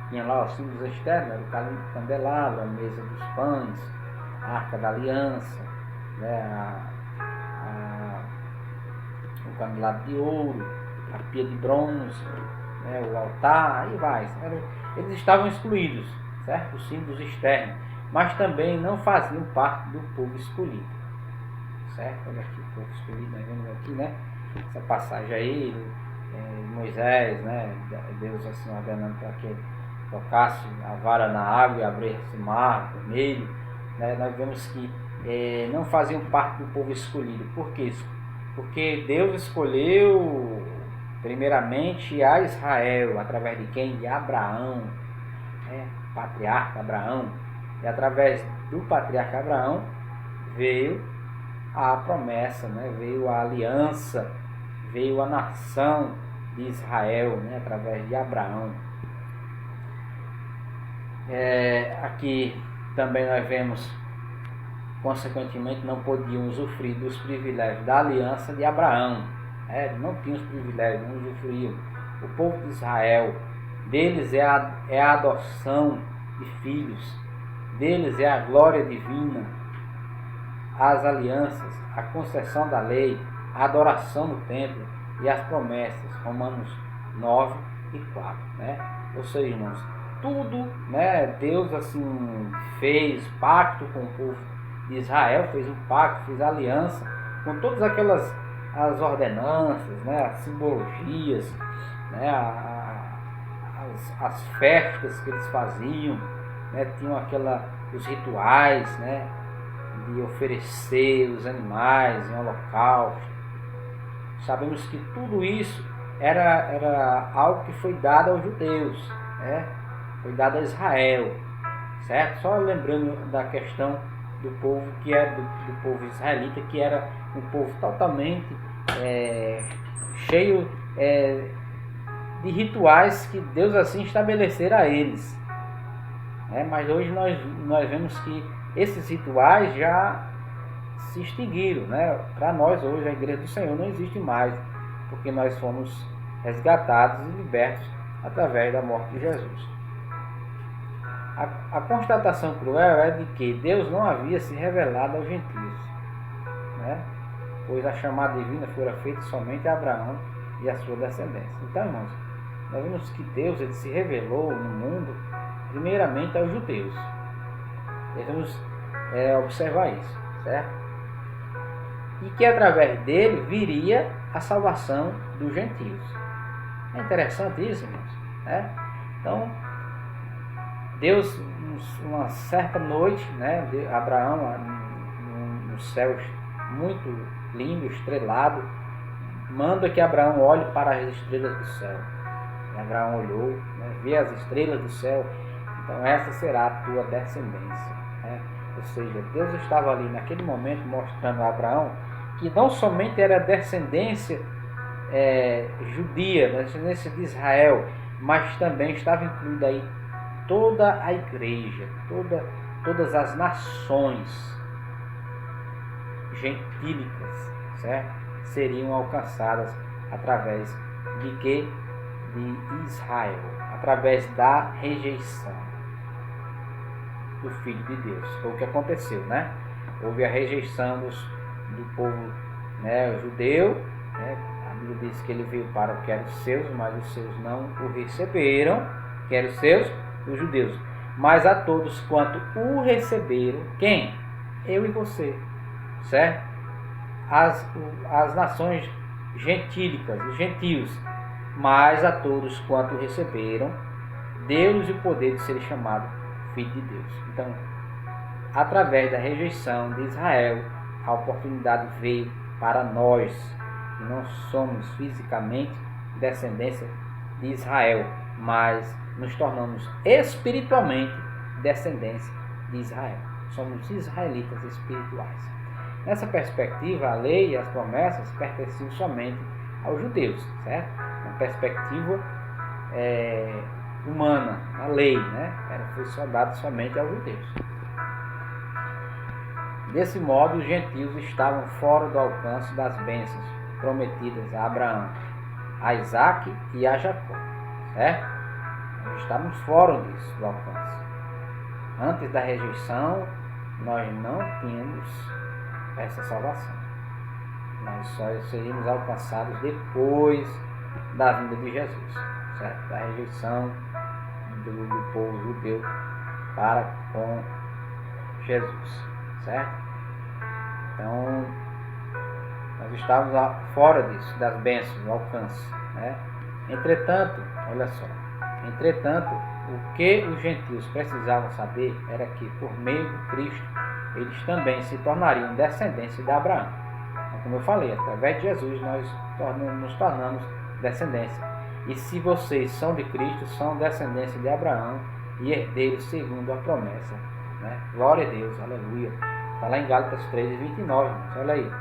Tinha lá os símbolos externos, o candelabro, a mesa dos pães, a arca da aliança, né? O candelabro de ouro, a pia de bronze, né? O altar, aí vai. Eles estavam excluídos, certo? Os símbolos externos, mas também não faziam parte do povo escolhido, certo? Olha aqui o povo escolhido, nós vemos aqui, né? Essa passagem aí, Moisés, né? Deus assim ordenando para que tocasse a vara na água e abrisse o mar vermelho, né? Nós vemos que não faziam parte do povo escolhido. Por quê? Porque Deus escolheu primeiramente a Israel, através de quem? De Abraão, né? Patriarca Abraão. E através do patriarca Abraão veio a promessa, né? Veio a aliança, veio a nação de Israel, né? Através de Abraão. Aqui também nós vemos, consequentemente, não podiam usufruir dos privilégios da aliança de Abraão. Não tinham os privilégios, não usufruíam. O povo de Israel, deles é a adoção de filhos, deles é a glória divina, as alianças, a concessão da lei, a adoração no templo e as promessas, Romanos 9:4, né? Ou seja, irmãos, tudo, né? Deus assim fez pacto com o povo de Israel, fez um pacto, fez aliança com todas aquelas as ordenanças, né? As simbologias, né? As festas que eles faziam, né? Tinham os rituais, né? De oferecer os animais em holocausto. Sabemos que tudo isso era algo que foi dado aos judeus, né? Foi dado a Israel, certo? Só lembrando da questão do povo que é do povo israelita, que era um povo totalmente cheio de rituais que Deus assim estabelecera a eles, né? Mas hoje nós vemos que esses rituais já se extinguiram, né? Para nós hoje a Igreja do Senhor não existe mais, porque nós fomos resgatados e libertos através da morte de Jesus. A constatação cruel é de que Deus não havia se revelado aos gentios, né? Pois a chamada divina fora feita somente a Abraão e a sua descendência. Então, irmãos, nós vemos que Deus ele se revelou no mundo primeiramente aos judeus. Devemos observar isso, certo? E que através dele viria a salvação dos gentios. É interessante isso, irmãos, né? Então, Deus, uma certa noite, né, Abraão, nos céus muito lindo, estrelado, manda que Abraão olhe para as estrelas do céu. E Abraão olhou, né, vê as estrelas do céu, então essa será a tua descendência, né? Ou seja, Deus estava ali naquele momento mostrando a Abraão que não somente era descendência judia, descendência de Israel, mas também estava incluída aí toda a igreja, todas as nações gentílicas, certo? Seriam alcançadas através de quê? De Israel, através da rejeição do Filho de Deus. Foi o que aconteceu, né? Houve a rejeição do povo, né, judeu, né? A Bíblia diz que ele veio para o que eram os seus, mas os seus não o receberam, que eram os seus, os judeus. Mas a todos quanto o receberam, quem? Eu e você, certo? As nações gentílicas, os gentios, mas a todos quanto receberam, deu-lhes o poder de ser chamado Filho de Deus. Então, através da rejeição de Israel, a oportunidade veio para nós, que não somos fisicamente descendência de Israel, mas nos tornamos espiritualmente descendência de Israel. Somos israelitas espirituais. Nessa perspectiva, a lei e as promessas pertenciam somente aos judeus, certo? Uma perspectiva humana, a lei, né? Foi só dada somente aos judeus. Desse modo, os gentios estavam fora do alcance das bênçãos prometidas a Abraão, a Isaac e a Jacó, certo? Nós estávamos fora disso, do alcance. Antes da rejeição, nós não tínhamos essa salvação. Nós só seríamos alcançados depois da vinda de Jesus, certo? Da rejeição do povo judeu para com Jesus, certo? Então, nós estávamos fora disso, das bênçãos, do alcance, né? Entretanto, olha só, o que os gentios precisavam saber era que, por meio de Cristo, eles também se tornariam descendência de Abraão. Como eu falei, através de Jesus nós nos tornamos descendência. E se vocês são de Cristo, são descendência de Abraão e herdeiros segundo a promessa, né? Glória a Deus, aleluia. Está lá em Gálatas 3:29, olha aí,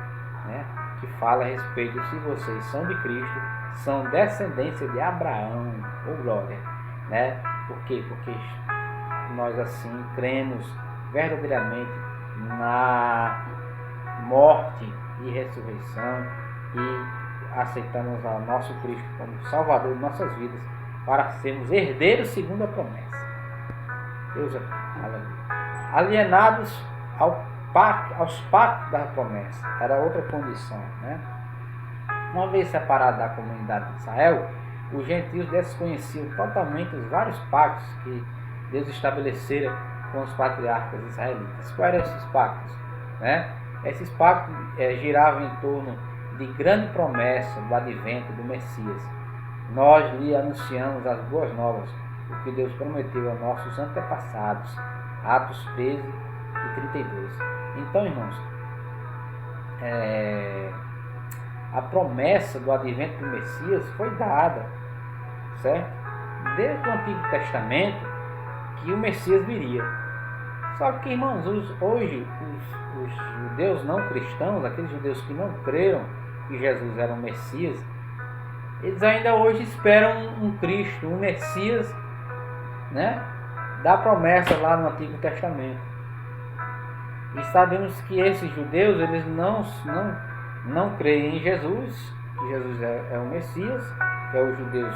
né? Que fala a respeito de se vocês são de Cristo, são descendência de Abraão, ou glória, né? Por quê? Porque nós assim cremos verdadeiramente na morte e ressurreição e aceitamos ao nosso Cristo como Salvador de nossas vidas para sermos herdeiros segundo a promessa. Deus é aleluia. Alienados aos pactos da promessa, era outra condição, né? Uma vez separados da comunidade de Israel, os gentios desconheciam totalmente os vários pactos que Deus estabelecera com os patriarcas israelitas. Quais eram esses pactos, né? Esses pactos giravam em torno de grande promessa do advento do Messias. Nós lhe anunciamos as boas novas, o que Deus prometeu a nossos antepassados. Atos 13 e 32. Então, irmãos, a promessa do advento do Messias foi dada, certo? Desde o Antigo Testamento que o Messias viria. Só que, irmãos, hoje os judeus não cristãos, aqueles judeus que não creram que Jesus era o Messias, eles ainda hoje esperam um Cristo, um Messias, né, da promessa lá no Antigo Testamento. E sabemos que esses judeus, eles não creem em Jesus, que Jesus é o Messias, que é os judeus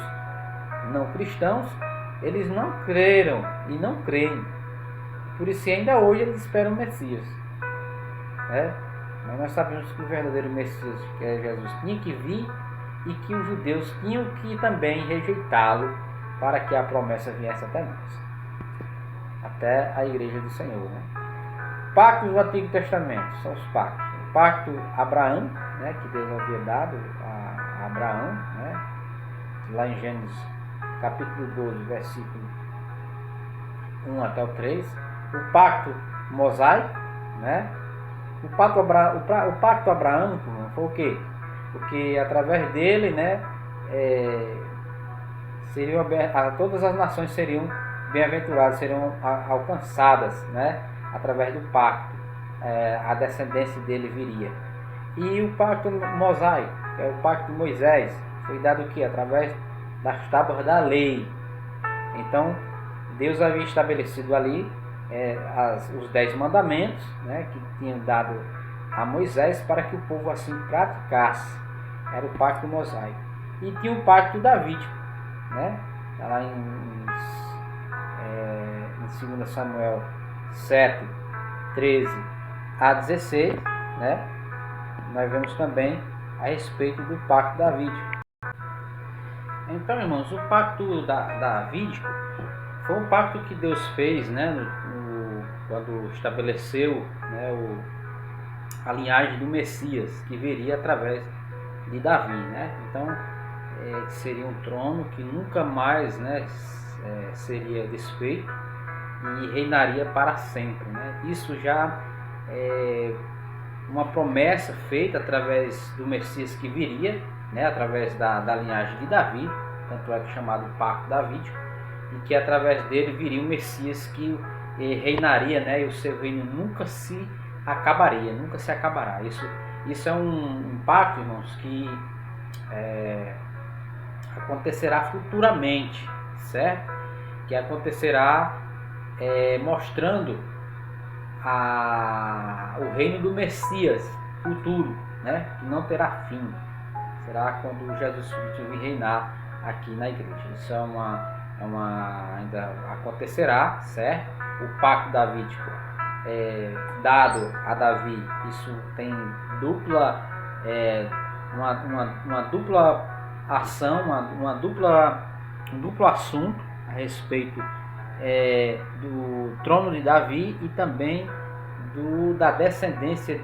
não cristãos, eles não creram e não creem. Por isso ainda hoje eles esperam o Messias. Mas nós sabemos que o verdadeiro Messias, que é Jesus, tinha que vir e que os judeus tinham que também rejeitá-lo para que a promessa viesse até nós, até a igreja do Senhor. Pactos do Antigo Testamento são os pactos. O pacto Abraão, que Deus havia dado a Abraão, lá em Gênesis capítulo 12, versículo 1 até o 3. O pacto mosaico, o pacto abraâmico foi o quê? Porque através dele, todas as nações seriam bem-aventuradas, seriam alcançadas, através do pacto. A descendência dele viria. E o pacto mosaico, que é o pacto de Moisés, foi dado o quê? Através das tábuas da lei. Então, Deus havia estabelecido ali os 10 mandamentos, que tinham dado a Moisés para que o povo assim praticasse. Era o pacto mosaico. E tinha o pacto davídico, está lá em 2 Samuel 7, 13 a 16, nós vemos também a respeito do pacto davídico. Então, irmãos, o pacto davídico foi um pacto que Deus fez, quando estabeleceu, a linhagem do Messias, que viria através de Davi, Então, seria um trono que nunca mais, seria desfeito e reinaria para sempre, Isso já é uma promessa feita através do Messias que viria, através da linhagem de Davi, tanto é que é chamado Pacto Davídico, e que através dele viria o Messias que reinaria, e o seu reino nunca se acabaria, nunca se acabará. Isso é um pacto, irmãos, que acontecerá futuramente, certo? Que acontecerá mostrando o reino do Messias futuro, que não terá fim. Será quando Jesus Cristo vir reinar aqui na igreja. Isso ainda acontecerá, certo? O pacto davídico dado a Davi, isso tem uma dupla ação, um duplo assunto a respeito do trono de Davi e também da descendência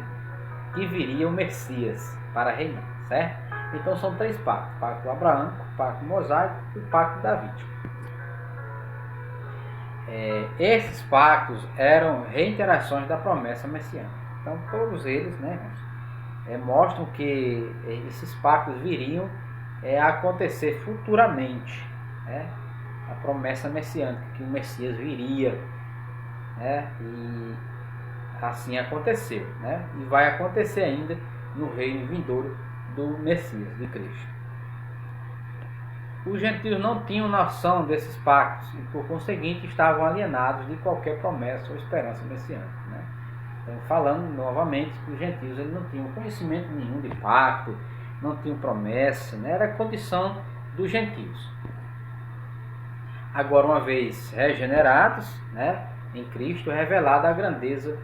que viria o Messias para reinar, certo? Então são 3 pactos: o pacto abraâmico, o pacto mosaico e o pacto davídico. Esses pactos eram reiterações da promessa messiânica. Então todos eles, mostram que esses pactos viriam a acontecer futuramente, a promessa messiânica, que o Messias viria, e assim aconteceu, e vai acontecer ainda no reino vindouro do Messias, de Cristo. Os gentios não tinham noção desses pactos e, por conseguinte, estavam alienados de qualquer promessa ou esperança messiânica. Então, falando novamente que os gentios eles não tinham conhecimento nenhum de pacto, não tinham promessa, era a condição dos gentios. Agora, uma vez regenerados, em Cristo, é revelada a grandeza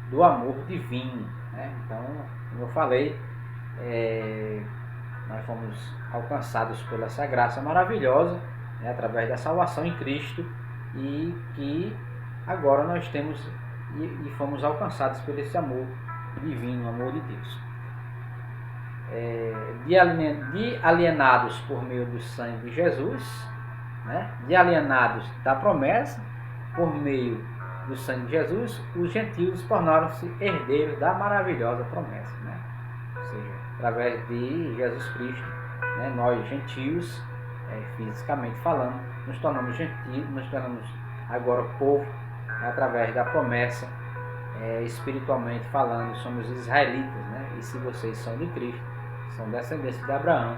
do amor divino. Então, como eu falei, nós fomos alcançados por essa graça maravilhosa, através da salvação em Cristo, e que agora nós temos e fomos alcançados por esse amor divino, amor de Deus. De alienados por meio do sangue de Jesus, de alienados da promessa por meio do sangue de Jesus, os gentios tornaram-se herdeiros da maravilhosa promessa, ou seja, através de Jesus Cristo, nós gentios, fisicamente falando, nos tornamos gentios, nos tornamos agora povo, através da promessa, espiritualmente falando, somos israelitas, e se vocês são de Cristo, são descendentes de Abraão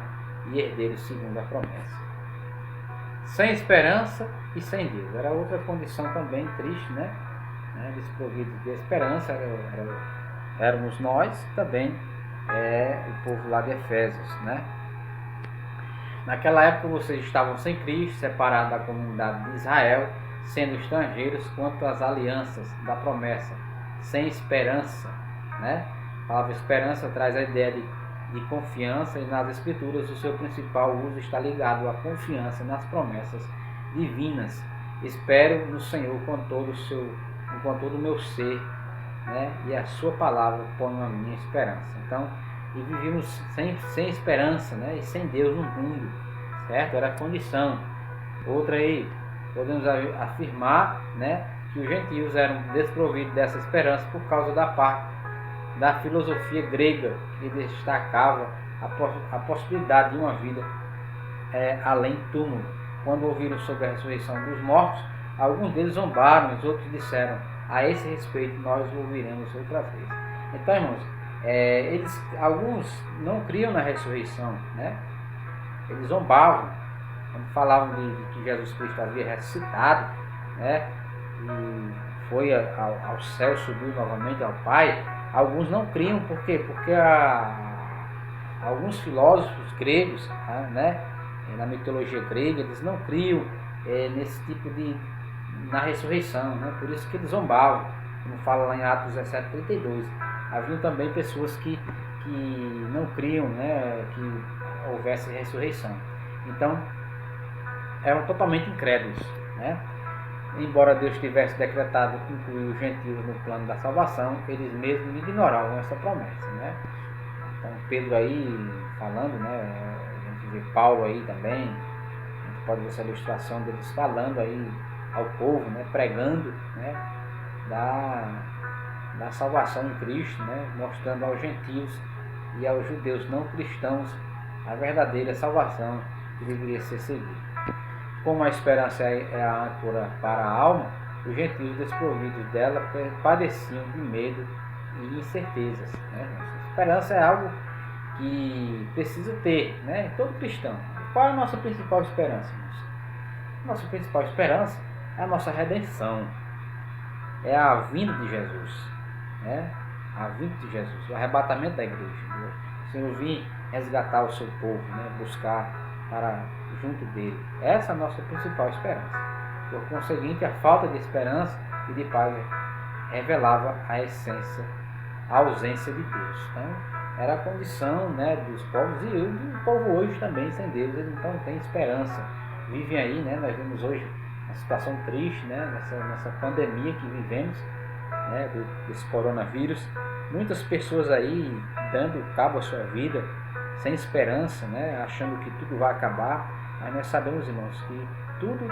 e herdeiros segundo a promessa. Sem esperança e sem Deus, era outra condição também triste, desprovidos de esperança, éramos nós também, o povo lá de Efésios, Naquela época vocês estavam sem Cristo, separados da comunidade de Israel, sendo estrangeiros quanto às alianças da promessa, sem esperança, né? A palavra esperança traz a ideia de confiança, e nas Escrituras o seu principal uso está ligado à confiança nas promessas divinas. Espero no Senhor com todo o meu ser, né? E a sua palavra põe a minha esperança. Então, e vivíamos sem esperança, né? E sem Deus no mundo, certo? Era a condição. Outra aí, podemos afirmar, né, que os gentios eram desprovidos dessa esperança por causa da parte da filosofia grega, que destacava a possibilidade de uma vida além do túmulo. Quando ouviram sobre a ressurreição dos mortos, alguns deles zombaram, os outros disseram: a esse respeito nós o ouviremos outra vez. Então, irmãos, alguns não criam na ressurreição, né? Eles zombavam quando falavam de que Jesus Cristo havia ressuscitado, né? E foi ao céu, subiu novamente ao Pai. Alguns não criam, por quê? Porque alguns filósofos gregos, né, na mitologia grega, eles não criam nesse tipo na ressurreição, né? Por isso que eles zombavam, como fala lá em Atos 17:32. Haviam também pessoas que não criam, né, que houvesse ressurreição. Então, eram totalmente incrédulos, né? Embora Deus tivesse decretado incluir os gentios no plano da salvação, eles mesmos ignoravam essa promessa, né? Então, Pedro aí falando, né? A gente vê Paulo aí também, a gente pode ver essa ilustração deles falando aí ao povo, né? Pregando, né? Da salvação em Cristo, né? Mostrando aos gentios e aos judeus não cristãos a verdadeira salvação que deveria ser seguida. Como a esperança é a âncora para a alma, os gentios desprovidos dela padeciam de medo e incertezas, né? A esperança é algo que precisa ter, né? Todo cristão. Qual é a nossa principal esperança? Nossa principal esperança é a nossa redenção, é a vinda de Jesus, né? A vinda de Jesus, o arrebatamento da igreja. O Senhor vir resgatar o seu povo, né? Buscar para junto dele. Essa é a nossa principal esperança. Por conseguinte, a falta de esperança e de paz revelava a ausência de Deus. Então, era a condição, né, dos povos, e o povo hoje também sem Deus, eles não têm esperança. Vivem aí, né, nós vemos hoje uma situação triste, né, nessa pandemia que vivemos, né, desse coronavírus. Muitas pessoas aí dando cabo à sua vida, sem esperança, né, achando que tudo vai acabar. Mas nós sabemos, irmãos, que tudo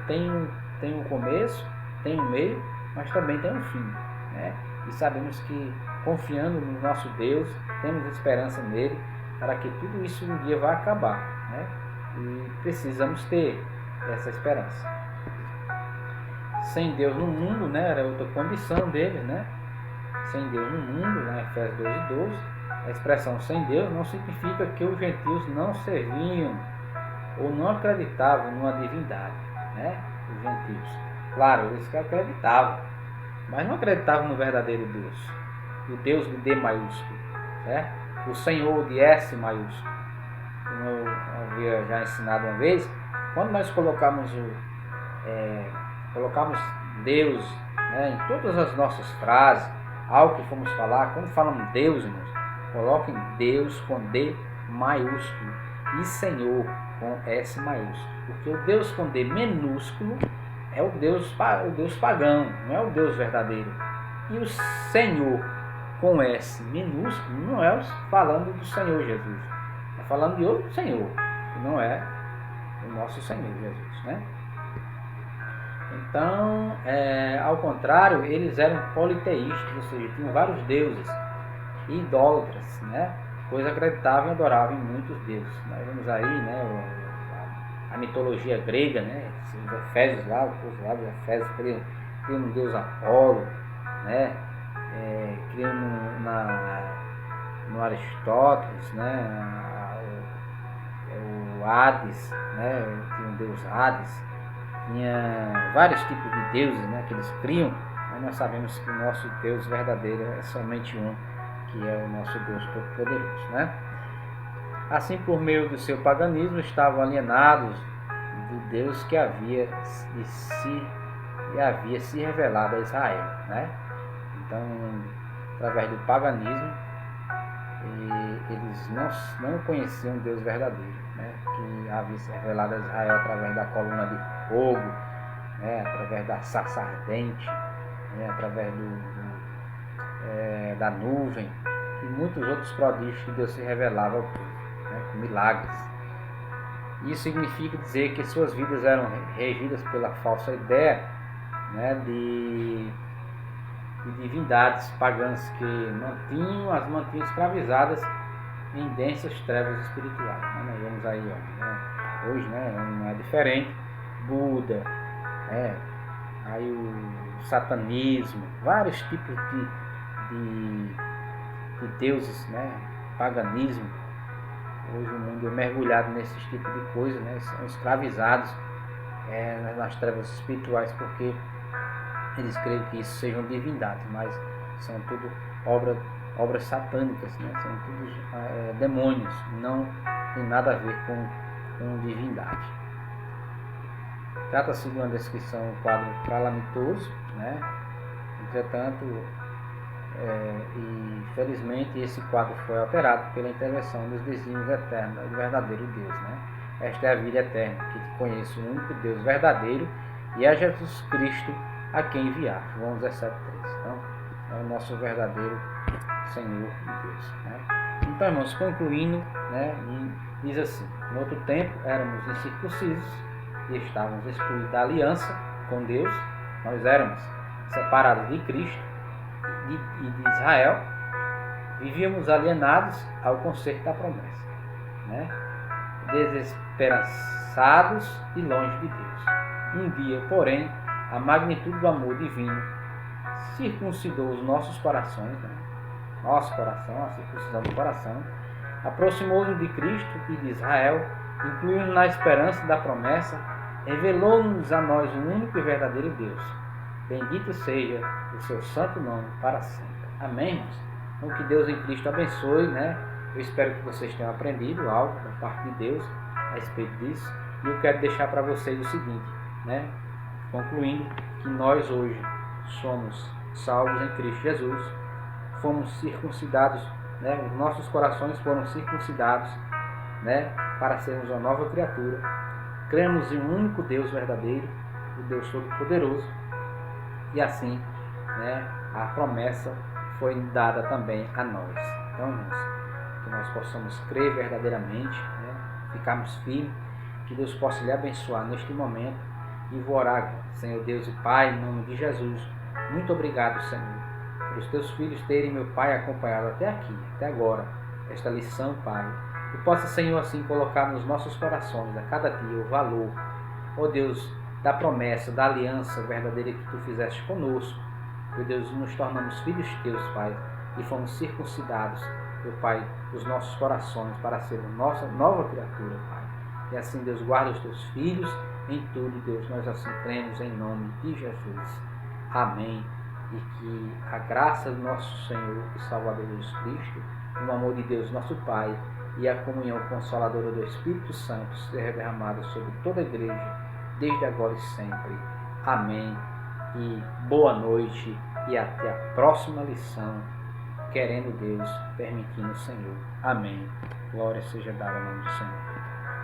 tem um começo, tem um meio, mas também tem um fim, né? E sabemos que, confiando no nosso Deus, temos esperança nele, para que tudo isso um dia vai acabar, né? E precisamos ter essa esperança. Sem Deus no mundo, né, era outra condição deles, né? Sem Deus no mundo, né, Efésios 2:12, a expressão sem Deus não significa que os gentios não serviam ou não acreditavam numa divindade, né? Os gentios, claro, eles que acreditavam, mas não acreditavam no verdadeiro Deus, o Deus de D maiúsculo, certo? O Senhor de S maiúsculo. Como eu havia já ensinado uma vez, quando nós colocamos Deus, né, em todas as nossas frases, algo que fomos falar, quando falamos Deus, irmãos, coloquem Deus com D maiúsculo e Senhor com S maiúsculo, porque o Deus com D minúsculo é o Deus pagão, não é o Deus verdadeiro. E o Senhor com S minúsculo não é falando do Senhor Jesus, é falando de outro Senhor, que não é o nosso Senhor Jesus, né? Então, ao contrário, eles eram politeístas, ou seja, tinham vários deuses e idólatras, né? Pois acreditavam e adoravam em muitos deuses. Nós vemos aí, né, a mitologia grega, né? Os Efésios lá, o povo lá dos Efésios criam um deus Apolo, né? Criam no Aristóteles, né? O Hades, né? Tinha um deus Hades. Tinha vários tipos de deuses, né, que eles criam, mas nós sabemos que o nosso Deus verdadeiro é somente um, que é o nosso Deus Todo-Poderoso, né? Assim, por meio do seu paganismo, estavam alienados do Deus que havia se revelado a Israel, né? Então, através do paganismo, eles não conheciam Deus verdadeiro, né? Que havia se revelado a Israel através da coluna de fogo, né? Através da sarça ardente, né? Através da nuvem e muitos outros prodígios que Deus se revelava ao povo, né? Com milagres. Isso significa dizer que suas vidas eram regidas pela falsa ideia, né? de divindades pagãs que as mantinham escravizadas em densas trevas espirituais, né? Nós vemos aí, hoje, né, não é diferente. Buda, aí o satanismo, vários tipos de deuses, né, paganismo. Hoje o mundo é mergulhado nesses tipos de coisas, né, são escravizados nas trevas espirituais, porque eles creem que isso sejam divindades, mas são tudo obras satânicas, né? São tudo demônios, não tem nada a ver com divindade. Trata-se de uma descrição, um quadro calamitoso, né? Entretanto, e felizmente esse quadro foi alterado pela intervenção dos desígnios eternos do verdadeiro Deus, né? Esta é a vida eterna, que conheço o único Deus verdadeiro e a Jesus Cristo a quem enviar. João 17:3. Então, é o nosso verdadeiro Senhor e Deus, né? Então, irmãos, concluindo, né, diz assim: no outro tempo éramos incircuncisos e estávamos excluídos da aliança com Deus. Nós éramos separados de Cristo e de Israel, vivíamos alienados ao conceito da promessa, né? Desesperançados e longe de Deus. Um dia, porém, a magnitude do amor divino circuncidou os nossos corações, né? Nosso coração, a circuncisão do coração, aproximou-nos de Cristo e de Israel, incluindo na esperança da promessa, revelou-nos a nós o único e verdadeiro Deus. Bendito seja o seu santo nome para sempre. Amém, irmãos? Então, que Deus em Cristo abençoe, né? Eu espero que vocês tenham aprendido algo da parte de Deus a respeito disso. E eu quero deixar para vocês o seguinte, né? Concluindo, que nós hoje somos salvos em Cristo Jesus, fomos circuncidados, né? Os nossos corações foram circuncidados, né? Para sermos uma nova criatura. Cremos em um único Deus verdadeiro, o Deus Todo-Poderoso, e assim, né, a promessa foi dada também a nós. Então, irmãos, que nós possamos crer verdadeiramente, né, ficarmos firmes, que Deus possa lhe abençoar neste momento. E vou orar, Senhor Deus e Pai, em nome de Jesus. Muito obrigado, Senhor, por os teus filhos terem, meu Pai, acompanhado até aqui, até agora, esta lição, Pai. E possa, Senhor, assim colocar nos nossos corações a cada dia o valor, ó Deus, da promessa, da aliança verdadeira que tu fizeste conosco. Meu Deus, nos tornamos filhos teus, Pai, e fomos circuncidados, meu Pai, os nossos corações para ser nossa nova criatura, Pai. E assim, Deus, guarda os teus filhos em tudo, Deus, nós assim cremos em nome de Jesus. Amém. E que a graça do nosso Senhor e Salvador Jesus Cristo, o amor de Deus, nosso Pai, e a comunhão consoladora do Espírito Santo seja derramada sobre toda a igreja, desde agora e sempre. Amém. E boa noite e até a próxima lição, querendo Deus, permitindo o Senhor. Amém. Glória seja dada ao nome do Senhor.